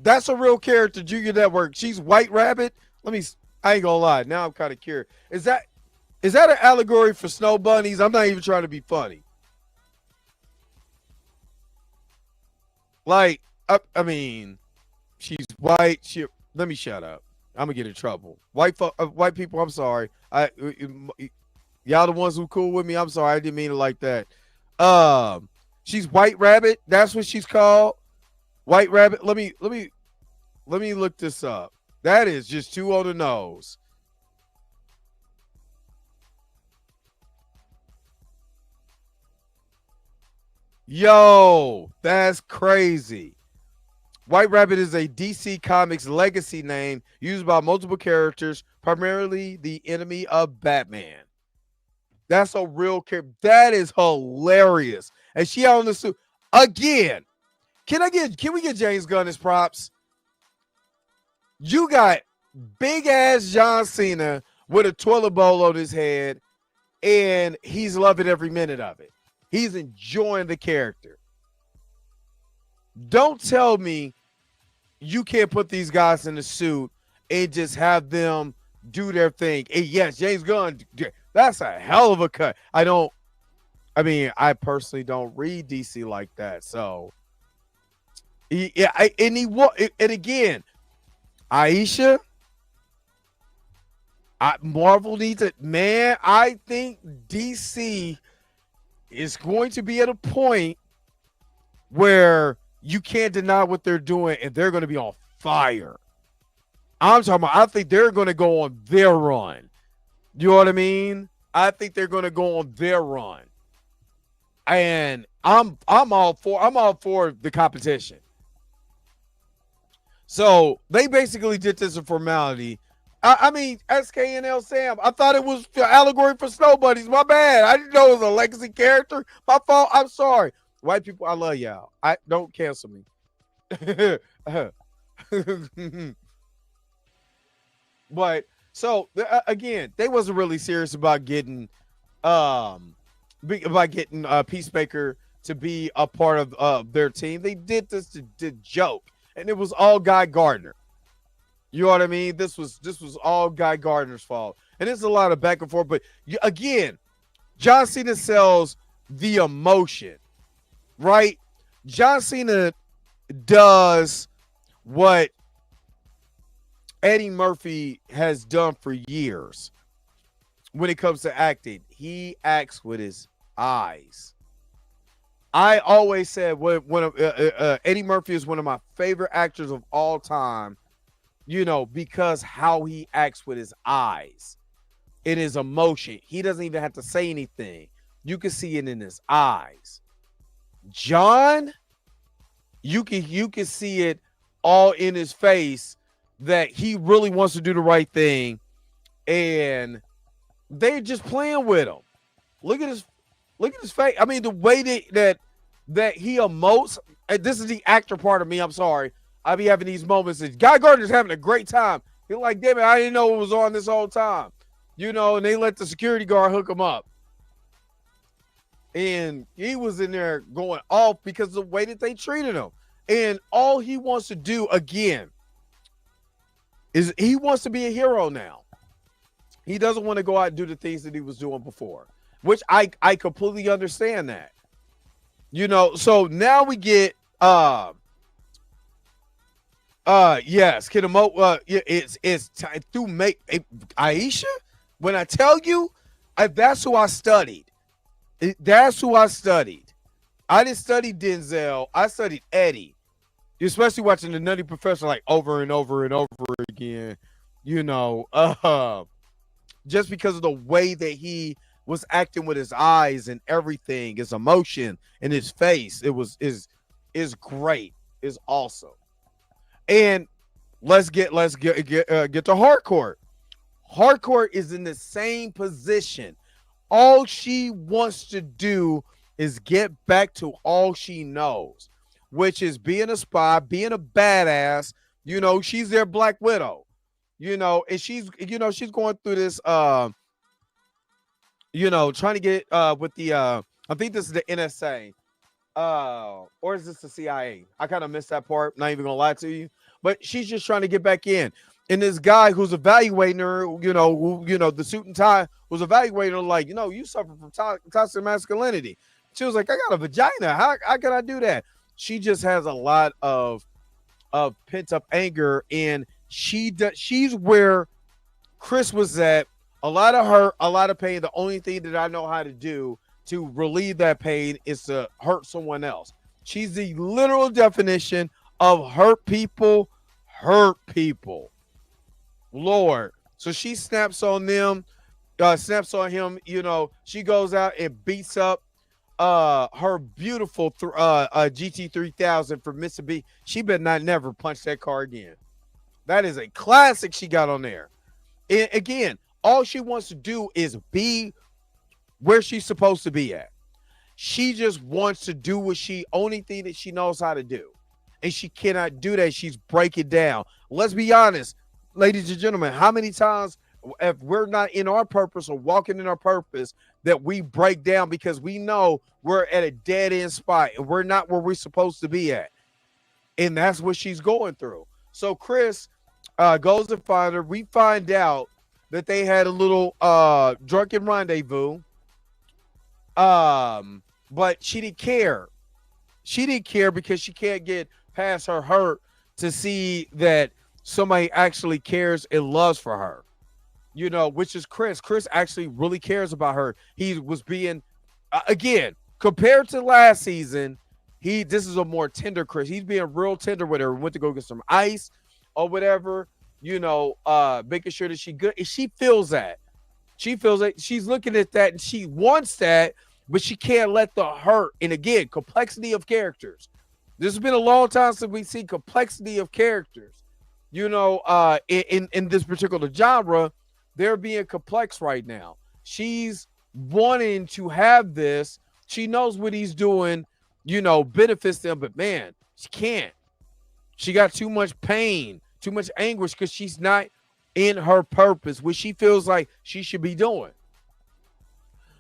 Junior Network. She's White Rabbit. I ain't gonna lie. Now I'm kind of curious. Is that an allegory for snow bunnies? I'm not even trying to be funny. Like, I mean, she's white. Let me shut up. I'm gonna get in trouble. White people, I'm sorry. Y'all the ones who cool with me. I'm sorry. I didn't mean it like that. She's White Rabbit. That's what she's called. White Rabbit. Let me look this up. That is just too on the nose. Yo, that's crazy. White Rabbit is a DC Comics legacy name used by multiple characters, primarily the enemy of Batman. That's a real character. That is hilarious. And she out on the suit again. Can we get James Gunn his props? You got big ass John Cena with a toilet bowl on his head, and he's loving every minute of it. He's enjoying the character. Don't tell me you can't put these guys in the suit and just have them do their thing. And yes, James Gunn, that's a hell of a cut. I personally don't read DC like that. So, and again, Aisha, Marvel needs it. Man, I think DC is going to be at a point where you can't deny what they're doing, and they're going to be on fire. I'm talking about, I think they're going to go on their run. You know what I mean? I think they're going to go on their run. And I'm all for the competition. So they basically did this a formality. I mean, SKNL Sam, I thought it was the allegory for Snow Bunnies. My bad. I didn't know it was a legacy character. My fault. I'm sorry. White people, I love y'all. Don't cancel me. But so again, they wasn't really serious about getting Peacemaker to be a part of their team. They did this to joke, and it was all Guy Gardner. You know what I mean? This was all Guy Gardner's fault, and there's a lot of back and forth. But again, John Cena sells the emotion, right? John Cena does what Eddie Murphy has done for years when it comes to acting. He acts with his eyes. I always said Eddie Murphy is one of my favorite actors of all time, because how he acts with his eyes, in his emotion. He doesn't even have to say anything. You can see it in his eyes. John, you can see it all in his face that he really wants to do the right thing, and they're just playing with him. Look at his face. I mean, the way that he emotes. And this is the actor part of me. I'm sorry. I be having these moments. Guy Gardner's having a great time. He's like, damn it, I didn't know it was on this whole time. And they let the security guard hook him up. And he was in there going off because of the way that they treated him. And all he wants to do, again, is he wants to be a hero now. He doesn't want to go out and do the things that he was doing before, which I completely understand that. So now we get yes, it's through Aisha. When I tell you, that's who I studied. That's who I studied. I didn't study Denzel. I studied Eddie. Especially watching The Nutty Professor like over and over and over again. Just because of the way that he was acting with his eyes and everything, his emotion and his face, is great. Is awesome. And let's get to Hardcore. Hardcore is in the same position. All she wants to do is get back to all she knows, which is being a spy, being a badass. She's their Black Widow. And she's going through this trying to get with the I think this is the NSA. Or is this the CIA? I kind of missed that part. Not even gonna lie to you, but she's just trying to get back in. And this guy who's evaluating her, the suit and tie was evaluating her, like, you suffer from toxic masculinity. She was like, I got a vagina. How can I do that? She just has a lot of pent up anger, and she's where Chris was at. A lot of hurt, a lot of pain. The only thing that I know how to do to relieve that pain is to hurt someone else. She's the literal definition of hurt people. Lord. So she snaps on them, snaps on him. She goes out and beats up her beautiful GT3000 for Mississippi. She better not never punch that car again. That is a classic she got on there. And again, all she wants to do is be where she's supposed to be at. She just wants to do only thing that she knows how to do. And she cannot do that. She's breaking down. Let's be honest, ladies and gentlemen, how many times if we're not in our purpose or walking in our purpose that we break down because we know we're at a dead end spot and we're not where we're supposed to be at. And that's what she's going through. So Chris goes to find her. We find out that they had a little drunken rendezvous. But she didn't care. She didn't care because she can't get past her hurt to see that somebody actually cares and loves for her. You know, which is Chris. Chris actually really cares about her. He was being, again, compared to last season, this is a more tender Chris. He's being real tender with her. Went to go get some ice or whatever, you know, making sure that she's good. And she feels that. She feels that. She's looking at that and she wants that, but she can't let the hurt. And again, complexity of characters. This has been a long time since we've seen complexity of characters. You know, in this particular genre, they're being complex right now. She's wanting to have this. She knows what he's doing, you know, benefits them, but man, she can't. She got too much pain, too much anguish because she's not in her purpose, which she feels like she should be doing.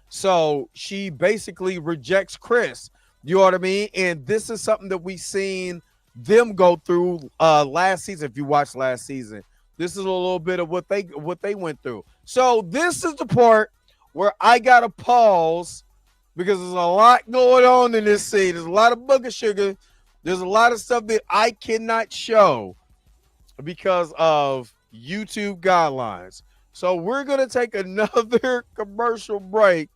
So she basically rejects Chris. You know what I mean? And this is something that we've seen them go through last season. If you watched last season, this is a little bit of what they went through. So this is the part where I gotta pause because there's a lot going on in this scene. There's a lot of booger sugar. There's a lot of stuff that I cannot show because of YouTube guidelines. So we're gonna take another commercial break.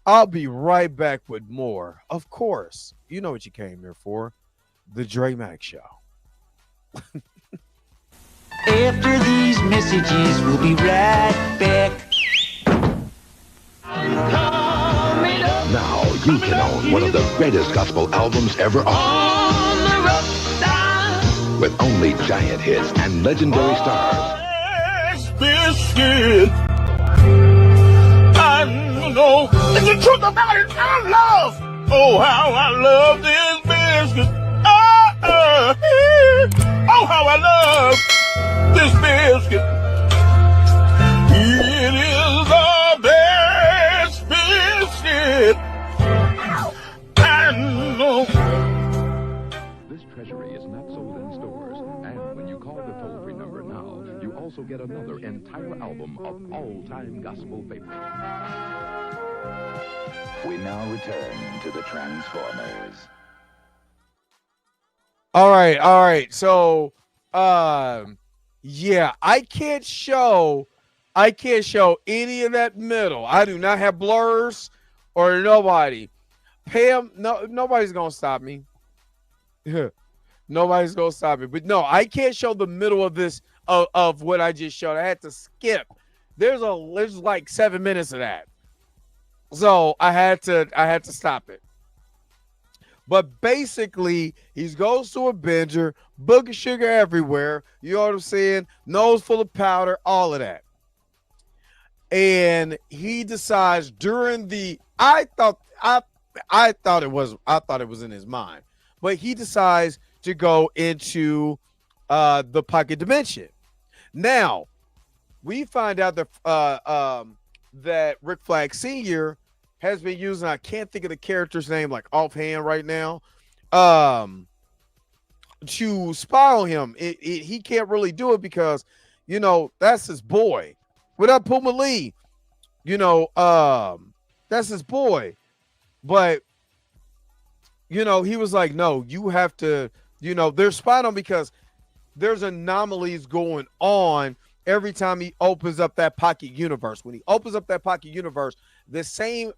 I'll be right back with more. Of course, you know what you came here for. The Dre Mack Show. After these messages, we'll be right back. Now you can own one of the greatest gospel albums ever on the rough side. With only giant hits and legendary stars. Biscuit. I know it's the truth about it. I love. Oh, how I love this biscuit. Oh, how I love this biscuit. It is the best biscuit. I know. This treasury is not sold in stores. And when you call the toll-free number now, you also get another entire album of all-time gospel favorites. We now return to the Transformers. All right. So, yeah, I can't show any of that middle. I do not have blurs or nobody. Pam, no, nobody's gonna stop me. Nobody's gonna stop me. But no, I can't show the middle of this of what I just showed. I had to skip. There's like 7 minutes of that. So I had to stop it. But basically, he goes to a binger, booger sugar everywhere. You know what I'm saying? Nose full of powder, all of that. And he decides during the I thought it was in his mind, but he decides to go into the pocket dimension. Now, we find out that that Rick Flag Sr. has been using, I can't think of the character's name like offhand right now, to spy on him. He can't really do it because, you know, that's his boy. Without Puma Lee, you know, that's his boy. But, you know, he was like, no, you have to, you know, they're spying on because there's anomalies going on every time he opens up that pocket universe. When he opens up that pocket universe, the same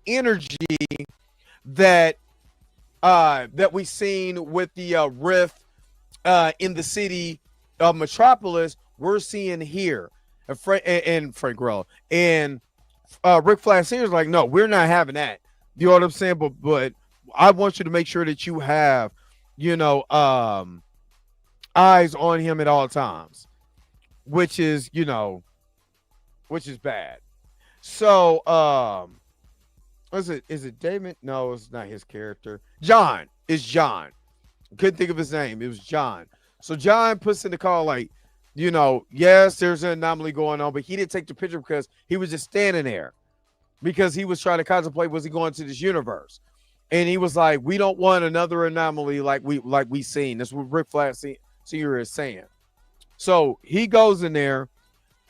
energy that we seen with the rift in the city of Metropolis, we're seeing here. And Frank Grillo and Rick Flag Sr. is like, no, we're not having that. You know what I'm saying? But I want you to make sure that you have, eyes on him at all times, which is bad. So, is it Damon? No, it's not his character. John. It's John. Couldn't think of his name. It was John. So John puts in the call like, yes, there's an anomaly going on, but he didn't take the picture because he was just standing there because he was trying to contemplate, was he going to this universe? And he was like, we don't want another anomaly like we seen. That's what Rick Flag Senior is saying. So he goes in there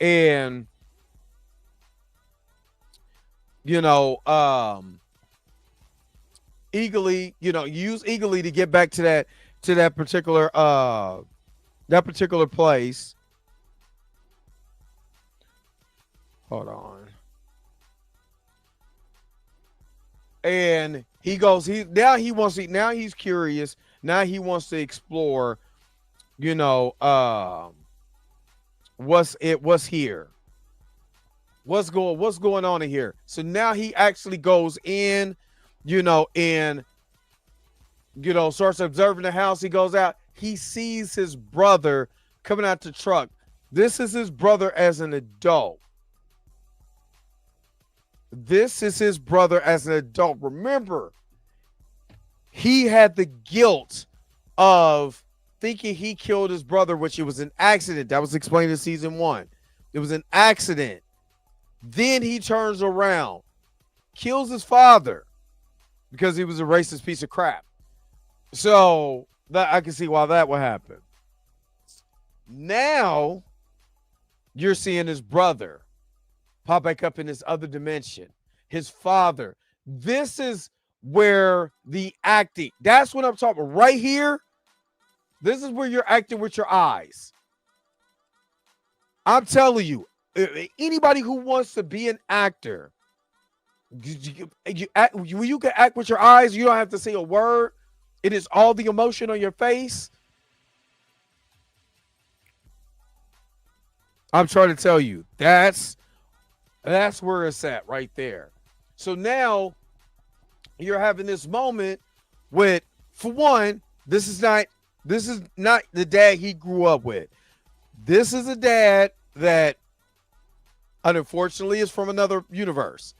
and eagerly, use eagerly to get back to that particular place. Hold on. And he goes, now he's curious. Now he wants to explore, what's here. What's going on in here? So now he actually goes in, and starts observing the house. He goes out. He sees his brother coming out the truck. This is his brother as an adult. Remember, he had the guilt of thinking he killed his brother, which it was an accident. That was explained in season 1. It was an accident. Then he turns around, kills his father because he was a racist piece of crap. So that I can see why that would happen. Now you're seeing his brother pop back up in this other dimension. His father. This is where the acting. That's what I'm talking about. Right here. This is where you're acting with your eyes. I'm telling you, anybody who wants to be an actor, you can act with your eyes. You don't have to say a word. It is all the emotion on your face. I'm trying to tell you, that's where it's at right there. So now you're having this moment with, for one, this is not the dad he grew up with. This is a dad that unfortunately is from another universe.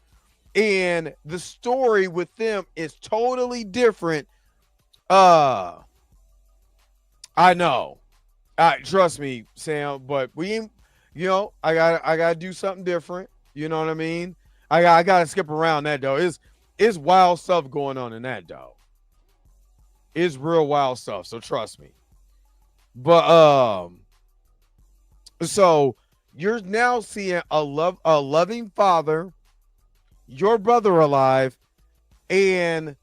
And the story with them is totally different. I know. Trust me, Sam, but I gotta do something different. You know what I mean? I gotta skip around that though. It's wild stuff going on in that though. It's real wild stuff, so trust me. But so you're now seeing a loving father, your brother alive, and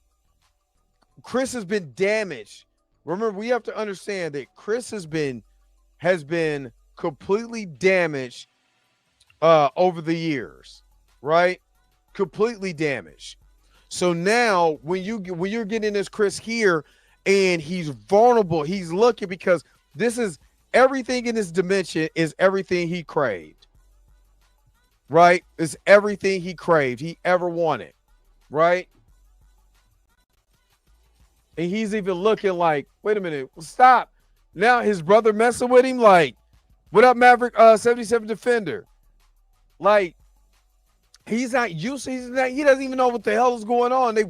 Chris has been damaged. Remember, we have to understand that Chris has been completely damaged over the years, right? Completely damaged. So now when you're getting this Chris here and he's vulnerable, he's looking because this is everything in this dimension is everything he craved. Right? It's everything he craved, he ever wanted. Right? And he's even looking like, wait a minute, stop. Now his brother messing with him like, what up, Maverick 77 Defender? Like, he's not used to, he doesn't even know what the hell is going on. They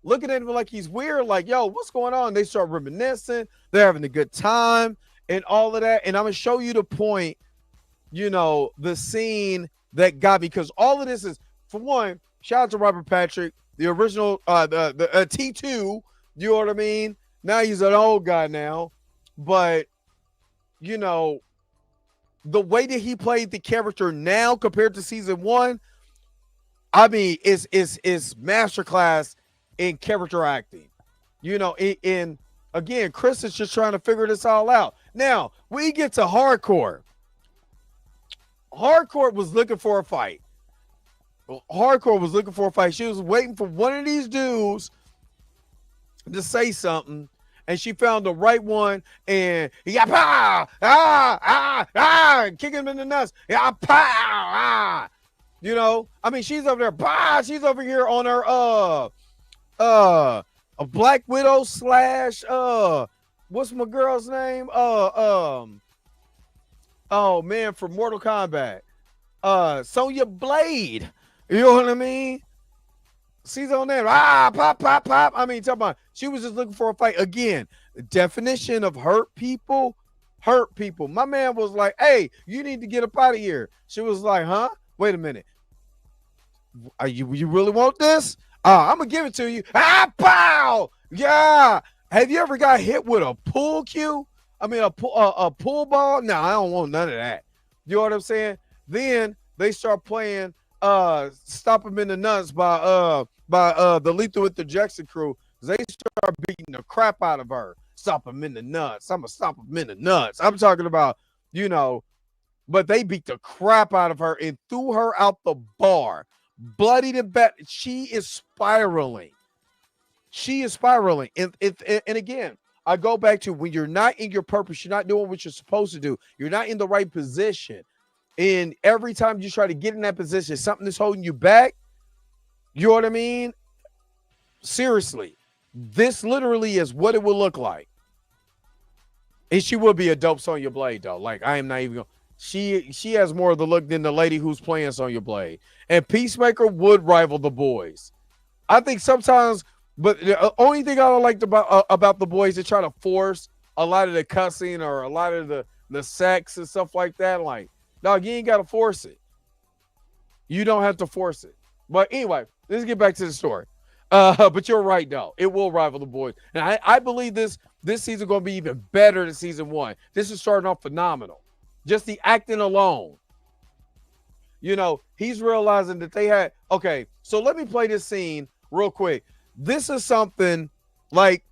looking at him like he's weird, like, yo, what's going on? They start reminiscing, they're having a good time and all of that. And I'm gonna show you the point, the scene that got me, because all of this is, for one, shout out to Robert Patrick, the original the T2, you know what I mean? Now he's an old guy now, but the way that he played the character now compared to season 1, I mean, it's masterclass in character acting. In again, Chris is just trying to figure this all out. Now, we get to Hardcore. Hardcore was looking for a fight. Hardcore was looking for a fight. She was waiting for one of these dudes to say something, and she found the right one, and he got kicking him in the nuts. I mean, she's over there, she's over here on her a Black Widow slash what's my girl's name? Oh man, from Mortal Kombat. Sonya Blade. You know what I mean? She's on there. Pop, pop, pop. I mean, talk about she was just looking for a fight. Again, the definition of hurt people. Hurt people. My man was like, hey, you need to get up out of here. She was like, huh? Wait a minute. You really want this? I'm gonna give it to you. Pow! Yeah. Have you ever got hit with a pool cue? I mean, a pool ball? No, I don't want none of that. You know what I'm saying? Then they start playing Stop 'Em in the Nuts by the Lethal Injection crew. They start beating the crap out of her. Stop 'Em in the nuts. I'm gonna stop 'em in the nuts. I'm talking about, but they beat the crap out of her and threw her out the bar. Bloodied and bat. She is spiraling. And again, I go back to when you're not in your purpose, you're not doing what you're supposed to do. You're not in the right position. And every time you try to get in that position, something is holding you back. You know what I mean? Seriously, this literally is what it will look like. And she would be a dope Sonya Blade, though. Like, I am not even going. She has more of the look than the lady who's playing Sonya Blade. And Peacemaker would rival the boys. I think sometimes, but the only thing I don't like about the boys, they try to force a lot of the cussing or a lot of the sex and stuff like that. Like, dog, you ain't got to force it. You don't have to force it. But anyway, let's get back to the story. But you're right, though. It will rival the boys. And I believe this season going to be even better than season one. This is starting off phenomenal. Just the acting alone. He's realizing that they had. Okay, so let me play this scene real quick. This is something like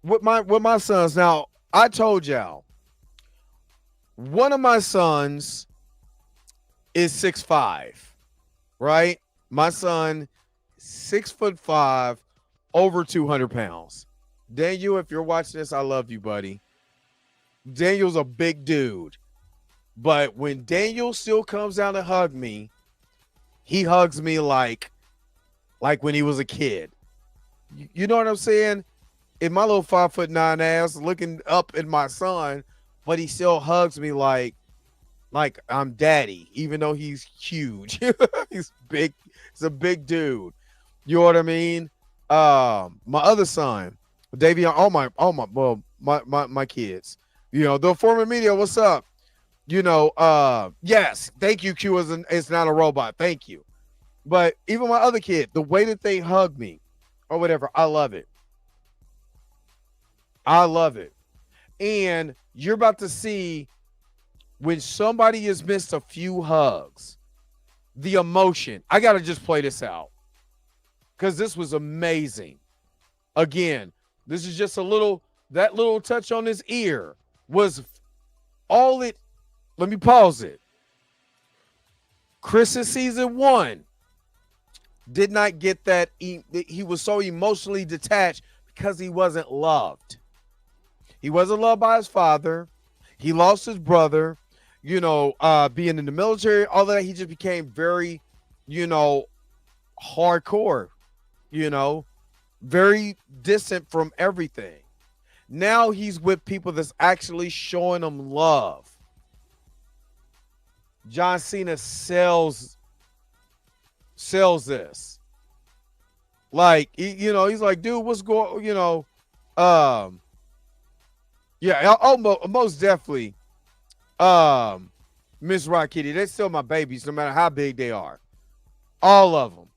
with my sons. Now, I told y'all, one of my sons is 6'5", right? My son, 6'5", over 200 pounds. Daniel, if you're watching this, I love you, buddy. Daniel's a big dude. But when Daniel still comes down to hug me, he hugs me like when he was a kid. You know what I'm saying? In my little 5'9" ass looking up at my son, but he still hugs me like I'm daddy, even though he's huge. He's big. He's a big dude. You know what I mean? My other son, Davion, my kids. The former media, what's up? Yes, thank you, Q is not a robot. Thank you. But even my other kid, the way that they hug me or whatever, I love it. I love it. And you're about to see when somebody has missed a few hugs, the emotion. I got to just play this out because this was amazing. Again, this is just that little touch on his ear was all it. Let me pause it. Chris's season 1 did not get that. He was so emotionally detached because he wasn't loved. He wasn't loved by his father. He lost his brother, being in the military, all that. He just became very, hardcore, very distant from everything. Now he's with people that's actually showing him love. John Cena sells this. Like, he's like, dude, what's going, yeah, most definitely. Miss Rock Kitty, they're still my babies, no matter how big they are. All of them.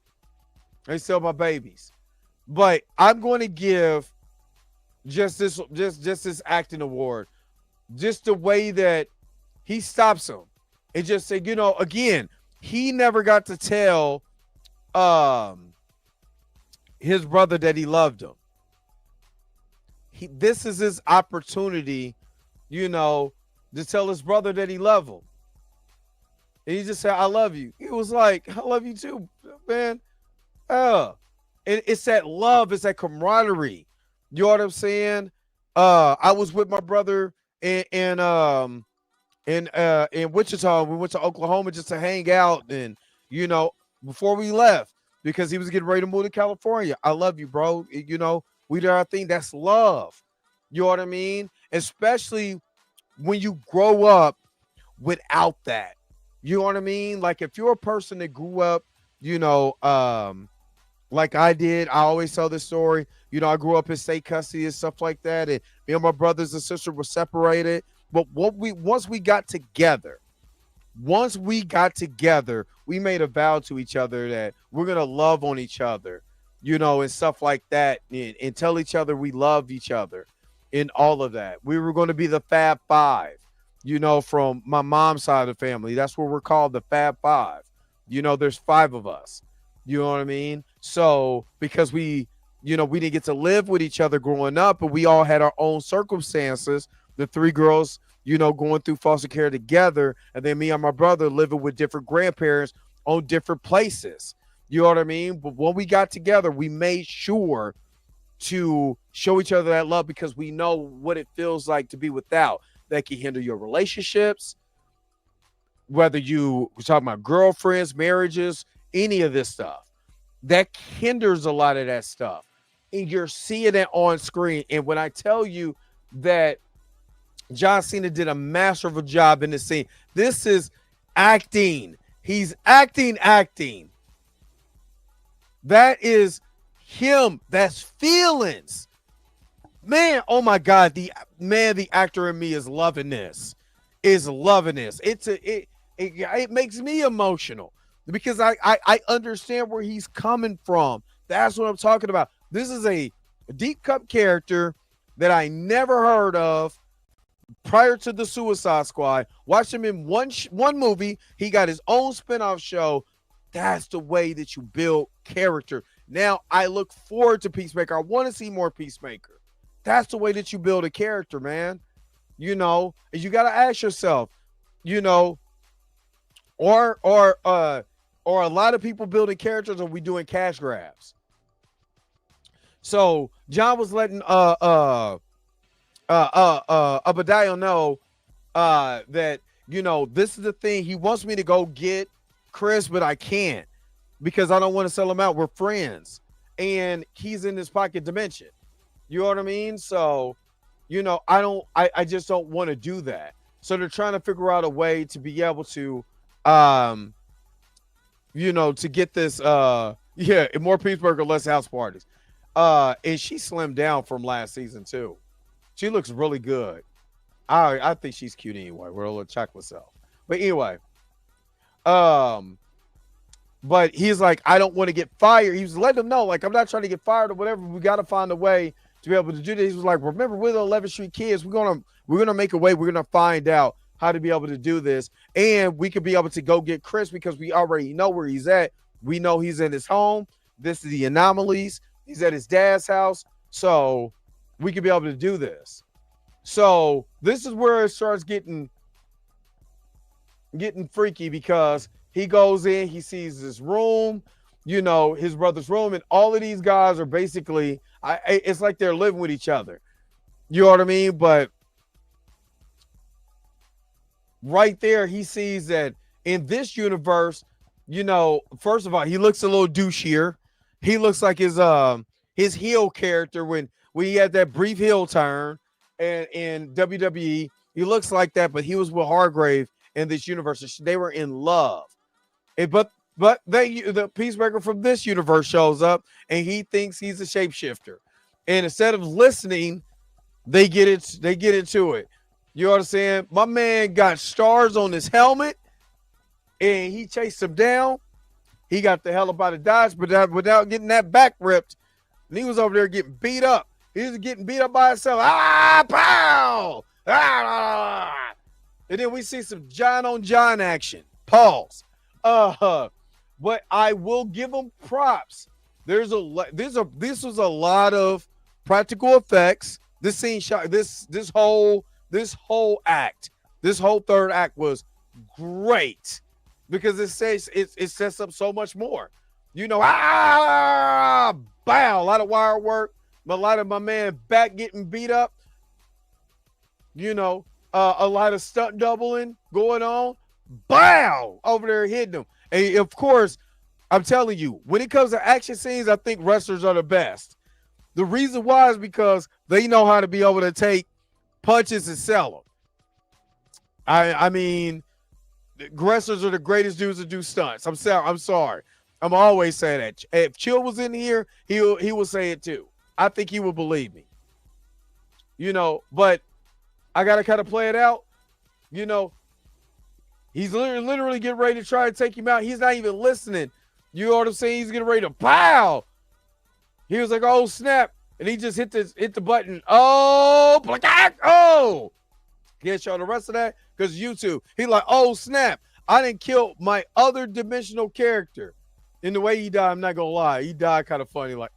They still my babies. But I'm going to give just this acting award. Just the way that he stops him. And just say, again, he never got to tell his brother that he loved him. This is his opportunity, to tell his brother that he loved him. And he just said, I love you. He was like, I love you too, man. And it's that love, it's that camaraderie. You know what I'm saying? I was with my brother in Wichita. We went to Oklahoma just to hang out, and before we left, because he was getting ready to move to California. I love you, bro. You know, we do our thing. That's love. You know what I mean? Especially when you grow up without that. You know what I mean? Like if you're a person that grew up, you know, like I did, I always tell this story. You know, I grew up in state custody and stuff like that, and me and my brothers and sisters were separated. But once we got together, we made a vow to each other that we're gonna love on each other, you know, and stuff like that, and tell each other we love each other, and all of that. We were going to be the Fab Five, you know, from my mom's side of the family. That's what we're called, the Fab Five. You know, there's 5 of us. You know what I mean? So because we didn't get to live with each other growing up, but we all had our own circumstances. The 3 girls, you know, going through foster care together, and then me and my brother living with different grandparents on different places. You know what I mean? But when we got together, we made sure to show each other that love because we know what it feels like to be without. That can hinder your relationships, whether we're talking about girlfriends, marriages, any of this stuff. That hinders a lot of that stuff. And you're seeing it on screen. And when I tell you that John Cena did a master of a job in this scene, this is acting. He's acting. That is him. That's feelings. Man, oh my God. The actor in me is loving this. It makes me emotional because I understand where he's coming from. That's what I'm talking about. This is a deep cut character that I never heard of prior to the Suicide Squad. Watch him in one movie. He got his own spinoff show. That's the way that you build character. Now I look forward to Peacemaker. I want to see more Peacemaker. That's the way that you build a character, man. You know, and you got to ask yourself, you know, or a lot of people building characters, or we doing cash grabs? So John was letting Obadiah know that, you know, this is the thing. He wants me to go get Chris, but I can't because I don't want to sell him out. We're friends, and he's in this pocket dimension. You know what I mean? So, you know, I just don't want to do that. So they're trying to figure out a way to be able to, you know, to get this, more Peacemaker, less house parties. And she slimmed down from last season too. She looks really good. I think she's cute anyway. We're a little chocolate self. But anyway, but he's like, I don't want to get fired. He was letting them know, like, I'm not trying to get fired or whatever. We got to find a way to be able to do this. He was like, remember, we're the 11th Street kids. We're gonna make a way. We're gonna find out how to be able to do this, and we could be able to go get Chris because we already know where he's at. We know he's in his home. This is the Anomalies. He's at his dad's house, so we could be able to do this. So this is where it starts getting freaky because he goes in, he sees this room, you know, his brother's room, and all of these guys are basically, it's like they're living with each other. You know what I mean? But right there, he sees that in this universe, you know, first of all, he looks a little douchier. He looks like his heel character when he had that brief heel turn and in WWE. He looks like that, but he was with Hargrave in this universe. They were in love. But the Peacemaker from this universe shows up and he thinks he's a shapeshifter. And instead of listening, they get into it. You know what I'm saying? My man got stars on his helmet and he chased him down. He got the hell up out of Dodge, but without getting that back ripped. And he was over there getting beat up. He was getting beat up by himself. Pow! And then we see some John on John action. Pause. But I will give them props. This was a lot of practical effects. This scene shot, this whole act, this whole third act was great because it sets up so much more. You know, bow, a lot of wire work, a lot of my man back getting beat up. You know, a lot of stunt doubling going on. Bow over there hitting him. And of course, I'm telling you, when it comes to action scenes, I think wrestlers are the best. The reason why is because they know how to be able to take punches and sell them. I mean, wrestlers are the greatest dudes to do stunts. I'm sorry. I'm always saying that. If Chill was in here, he will say it too. I think he would believe me. But I gotta kind of play it out. He's literally getting ready to try to take him out. He's not even listening. You know what I'm saying? He's getting ready to pow. He was like, "Oh snap!" And he just hit the button. Oh, oh. Can't show the rest of that because YouTube. He like, "Oh snap! I didn't kill my other dimensional character." In the way he died, I'm not gonna lie, he died kind of funny, like,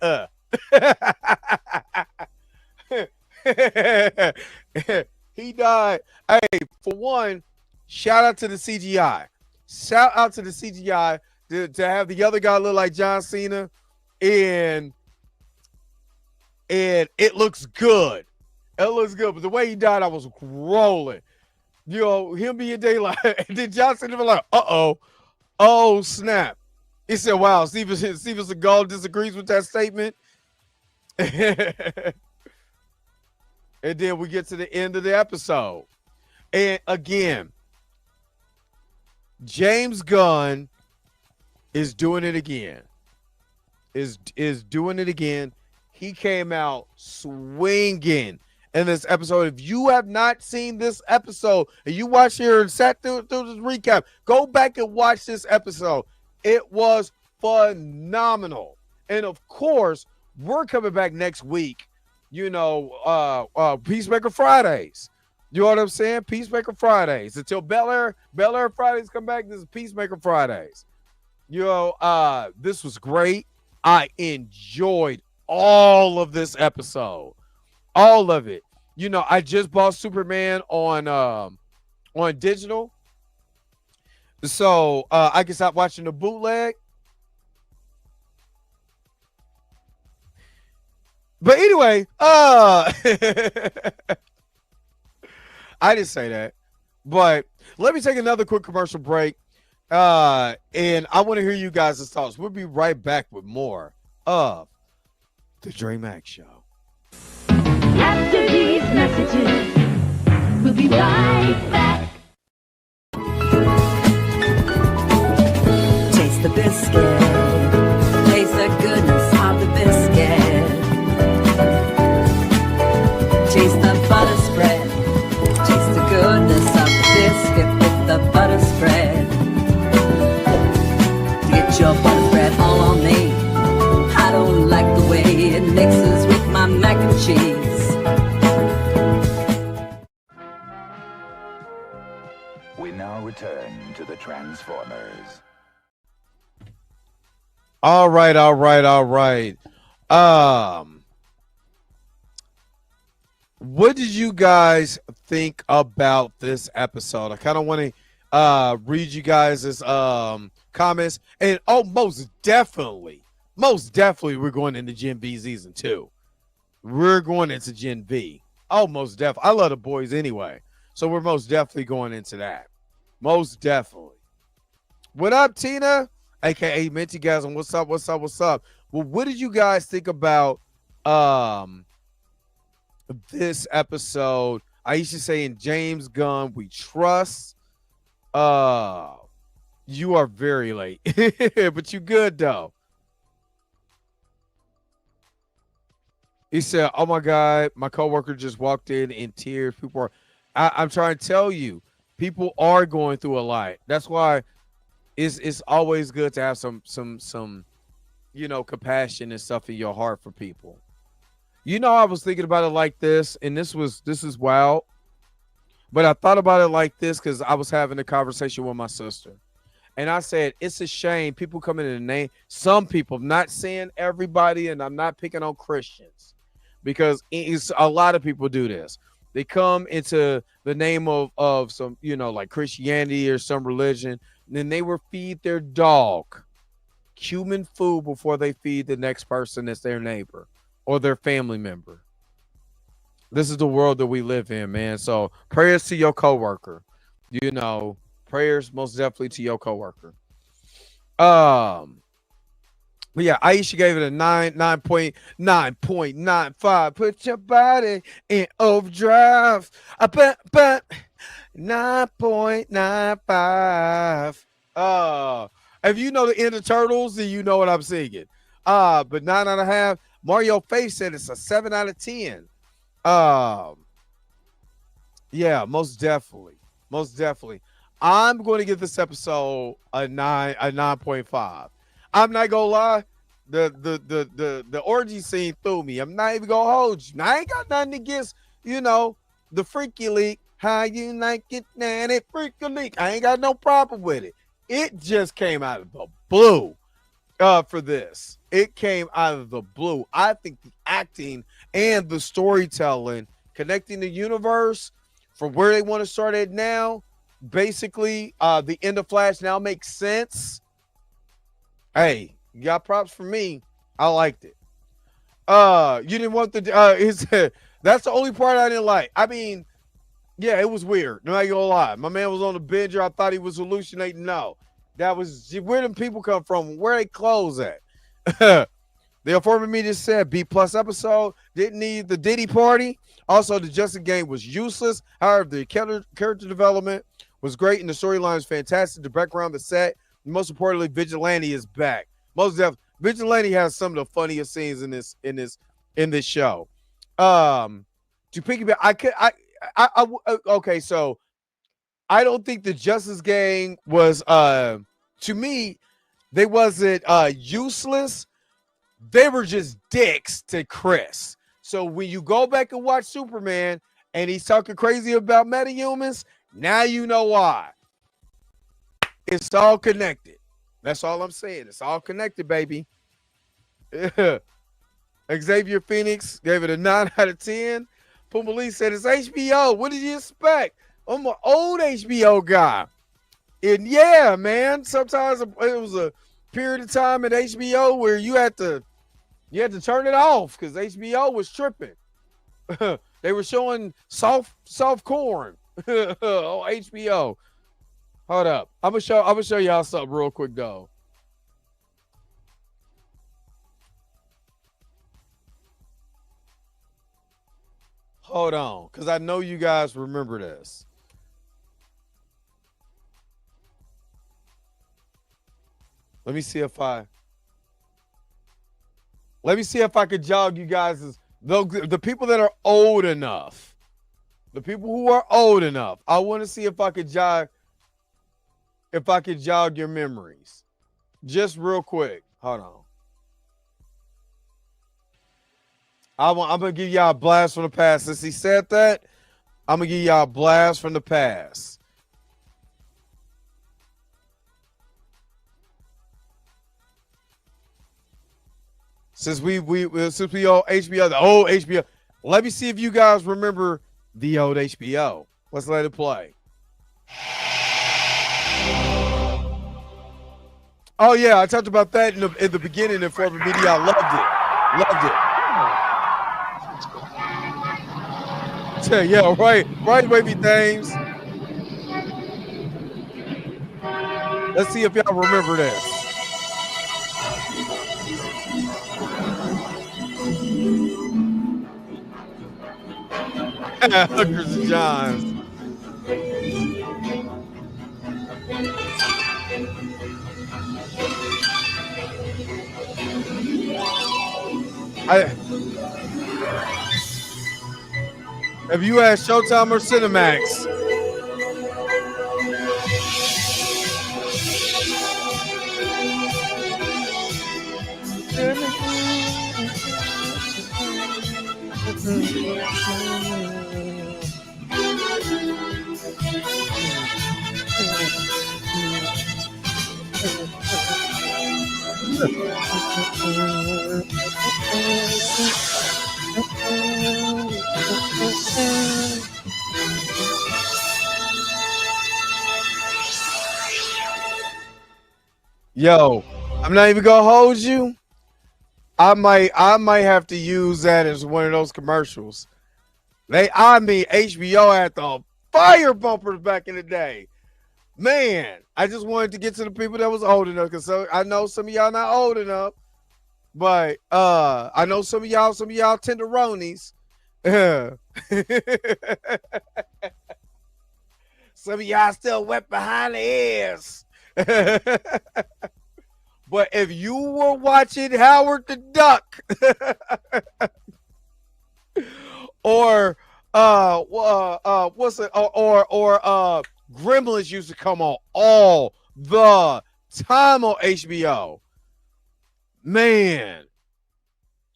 He died. Hey, for one, shout out to the CGI. Shout out to the CGI to have the other guy look like John Cena, and it looks good. It looks good. But the way he died, I was rolling. Him being daylight. And then John Cena was like, oh snap. He said, wow, Steven Seagal disagrees with that statement. And then we get to the end of the episode. And again, James Gunn is doing it again. Is doing it again. He came out swinging in this episode. If you have not seen this episode and you watched here and sat through this recap, go back and watch this episode. It was phenomenal. And of course, we're coming back next week. Peacemaker Fridays. You know what I'm saying? Peacemaker Fridays. Until Bel Air Fridays come back, this is Peacemaker Fridays. This was great. I enjoyed all of this episode. All of it. I just bought Superman on digital. So I can stop watching the bootleg. But anyway, I didn't say that. But let me take another quick commercial break. And I want to hear you guys' thoughts. We'll be right back with more of the Dre Max Show. After these messages, we'll be right back. Taste the biscuit. Taste the goodness of the biscuit. Taste the butter spread. Taste the goodness of the biscuit with the butter spread. Get your butter spread all on me. I don't like the way it mixes with my mac and cheese. We now return to the Transformers. All right. What did you guys think about this episode? I kind of want to read you guys' comments. And most definitely, we're going into Gen V season 2. We're going into Gen V. Most definitely. I love the boys anyway. So we're most definitely going into that. Most definitely. What up, Tina? AKA Minty guys, and what's up? Well, what did you guys think about this episode? Aisha saying James Gunn, we trust. You are very late, but you good though. He said, "Oh my God, my coworker just walked in tears. People are, I'm trying to tell you, people are going through a lot. That's why it's always good to have some compassion and stuff in your heart for people. I was thinking about it like this, and this is wild. But I thought about it like this because I was having a conversation with my sister. And I said, it's a shame people come in the name. Some people, I'm not saying everybody, and I'm not picking on Christians because it's a lot of people do this. They come into the name of some, like Christianity or some religion, and then they will feed their dog human food before they feed the next person that's their neighbor or their family member. This is the world that we live in, man. So prayers to your coworker. Prayers most definitely to your coworker. But yeah, Aisha gave it a 9.95. Put your body in overdrive. I bet 9.95. If you know the end of Turtles, then you know what I'm singing. But 9.5. Mario Faith said it's a 7 out of 10. Yeah, most definitely. Most definitely. I'm going to give this episode a 9.5. I'm not gonna lie. The orgy scene threw me. I'm not even gonna hold you. Now, I ain't got nothing against, the freaky leak. How you like it, nanny? Freaky leak. I ain't got no problem with it. It just came out of the blue for this. It came out of the blue. I think the acting and the storytelling, connecting the universe from where they want to start at now, basically the end of Flash now makes sense. Hey, you got props for me. I liked it. You didn't want the that's the only part I didn't like. I mean, yeah, it was weird. No, not gonna lie. My man was on the binger. I thought he was hallucinating. No, that was where them people come from. Where they clothes at? The informant media said B+ episode didn't need the Diddy party. Also, the Justice game was useless. However, the character development was great and the storyline was fantastic. The background, the set. Most importantly, Vigilante is back. Most definitely, Vigilante has some of the funniest scenes in this show. To piggyback, okay, so I don't think the Justice Gang was to me, they wasn't useless. They were just dicks to Chris. So when you go back and watch Superman and he's talking crazy about metahumans, now you know why. It's all connected. That's all I'm saying. It's all connected, baby. Xavier Phoenix gave it a 9 out of 10. Pumbali said it's HBO. What did you expect? I'm an old HBO guy. And yeah, man, sometimes it was a period of time at HBO where you had to turn it off because HBO was tripping. They were showing soft corn on HBO. Hold up. I'm gonna show y'all something real quick though. Hold on, because I know you guys remember this. Let me see if I could jog you guys. The people that are old enough. The people who are old enough. I want to see if I could jog your memories. Just real quick. Hold on. I'm going to give y'all a blast from the past. Since he said that, I'm going to give y'all a blast from the past. Since we all HBO, the old HBO. Let me see if you guys remember the old HBO. Let's let it play. Oh yeah, I talked about that in the beginning in former media. I loved it. Yeah, right, baby things. Let's see if y'all remember this. Hookers and Johns. Have you asked Showtime or Cinemax? Yo, I'm not even gonna hold you. I might have to use that as one of those commercials. HBO had the fire bumpers back in the day. Man, I just wanted to get to the people that was old enough because I know some of y'all not old enough. But I know some of y'all tenderonis. Some of y'all still wet behind the ears. But if you were watching Howard the Duck or what's it or Gremlins used to come on all the time on HBO. Man,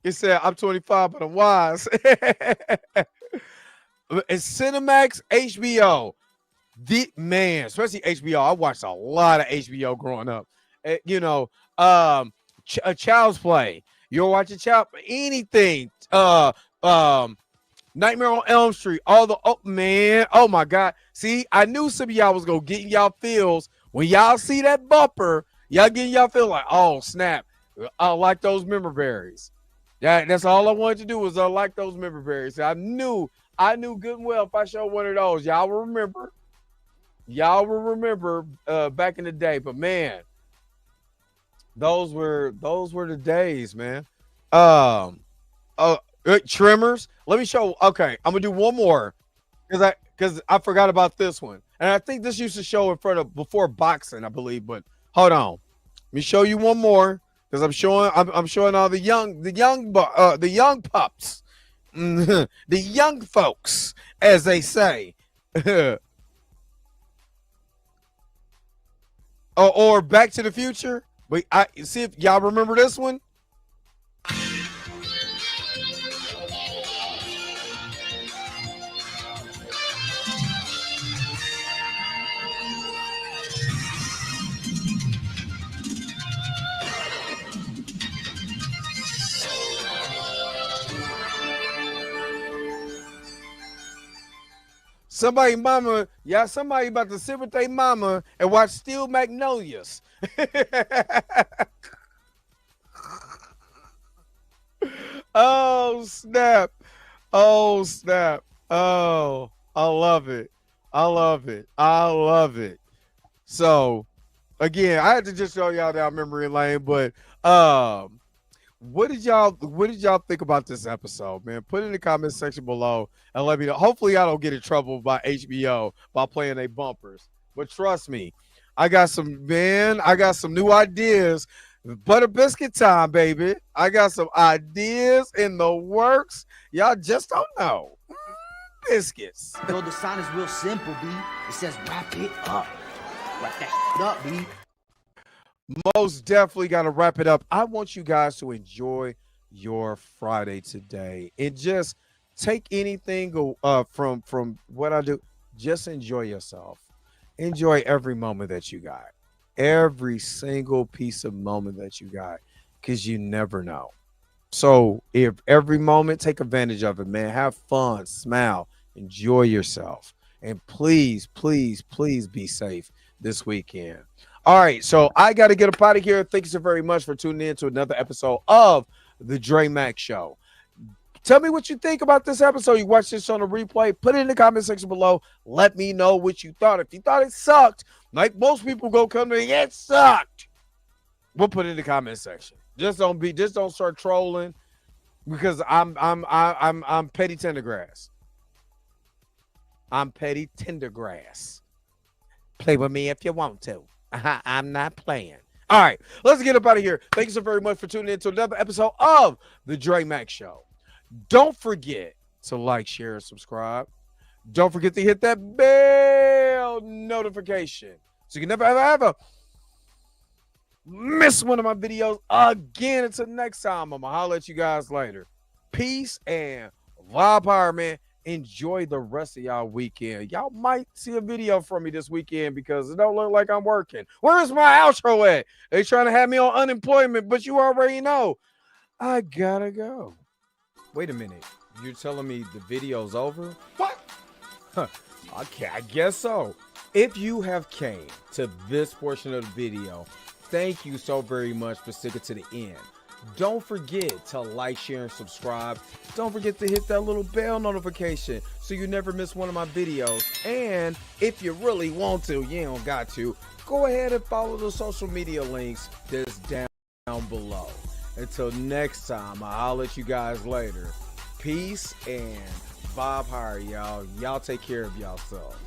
it said I'm 25, but I'm wise. It's Cinemax, HBO. Man, especially HBO. I watched a lot of HBO growing up. Child's Play. You're watching anything. Nightmare on Elm Street. Oh my God. See, I knew some of y'all was gonna get in y'all feels when y'all see that bumper. Y'all getting y'all feel like, oh snap. I like those member berries. That's all I wanted to do was like those member berries. I knew good and well if I showed one of those, y'all will remember. Back in the day. But man, those were the days, man. Tremors. Let me show. Okay, I'm gonna do one more because I forgot about this one, and I think this used to show before boxing, I believe. But hold on, let me show you one more because I'm showing all the young pups, the young folks, as they say. Or Back to the Future. But I see if y'all remember this one. Somebody about to sit with their mama and watch Steel Magnolias. Oh, snap. Oh, snap. Oh, I love it. So, again, I had to just show y'all down memory lane, but what did y'all think about this episode, man? Put it in the comment section below and let me know. Hopefully I don't get in trouble by HBO by playing their bumpers. But trust me, I got some new ideas. Butter biscuit time, baby. I got some ideas in the works. Y'all just don't know. Biscuits. Yo, the sign is real simple, B. It says wrap it up. Wrap that shit up, B. Most definitely got to wrap it up. I want you guys to enjoy your Friday today and just take anything from what I do. Just enjoy yourself. Enjoy every moment that you got. Every single piece of moment that you got, because you never know. So if every moment, take advantage of it, man. Have fun, smile, enjoy yourself. And please, please, please be safe this weekend. All right, so I got to get up out of here. Thank you so very much for tuning in to another episode of The Dre Mack Show. Tell me what you think about this episode. You watched this on a replay. Put it in the comment section below. Let me know what you thought. If you thought it sucked, like most people go come to me, it sucked. We'll put it in the comment section. Just don't start trolling, because I'm petty tendergrass. I'm petty tendergrass. Play with me if you want to. I'm not playing. All right, let's get up out of here. Thank you so very much for tuning in to another episode of The Dre Mack Show. Don't forget to like, share, and subscribe. Don't forget to hit that bell notification so you can never, ever miss one of my videos again. Until next time, I'm going to holler at you guys later. Peace and vibe power, man. Enjoy the rest of y'all weekend. Y'all might see a video from me this weekend because it don't look like I'm working. Where's my outro at? They trying to have me on unemployment, but you already know I gotta go. Wait a minute. You're telling me the video's over? What? Huh. Okay, I guess so. If you have came to this portion of the video, thank you so very much for sticking to the end. Don't forget to like, share, and subscribe. Don't forget to hit that little bell notification so you never miss one of my videos. And if you really want to, you don't got to, go ahead and follow the social media links that's down below. Until next time, I'll holler at you guys later. Peace and vibe higher, y'all. Y'all take care of yourself.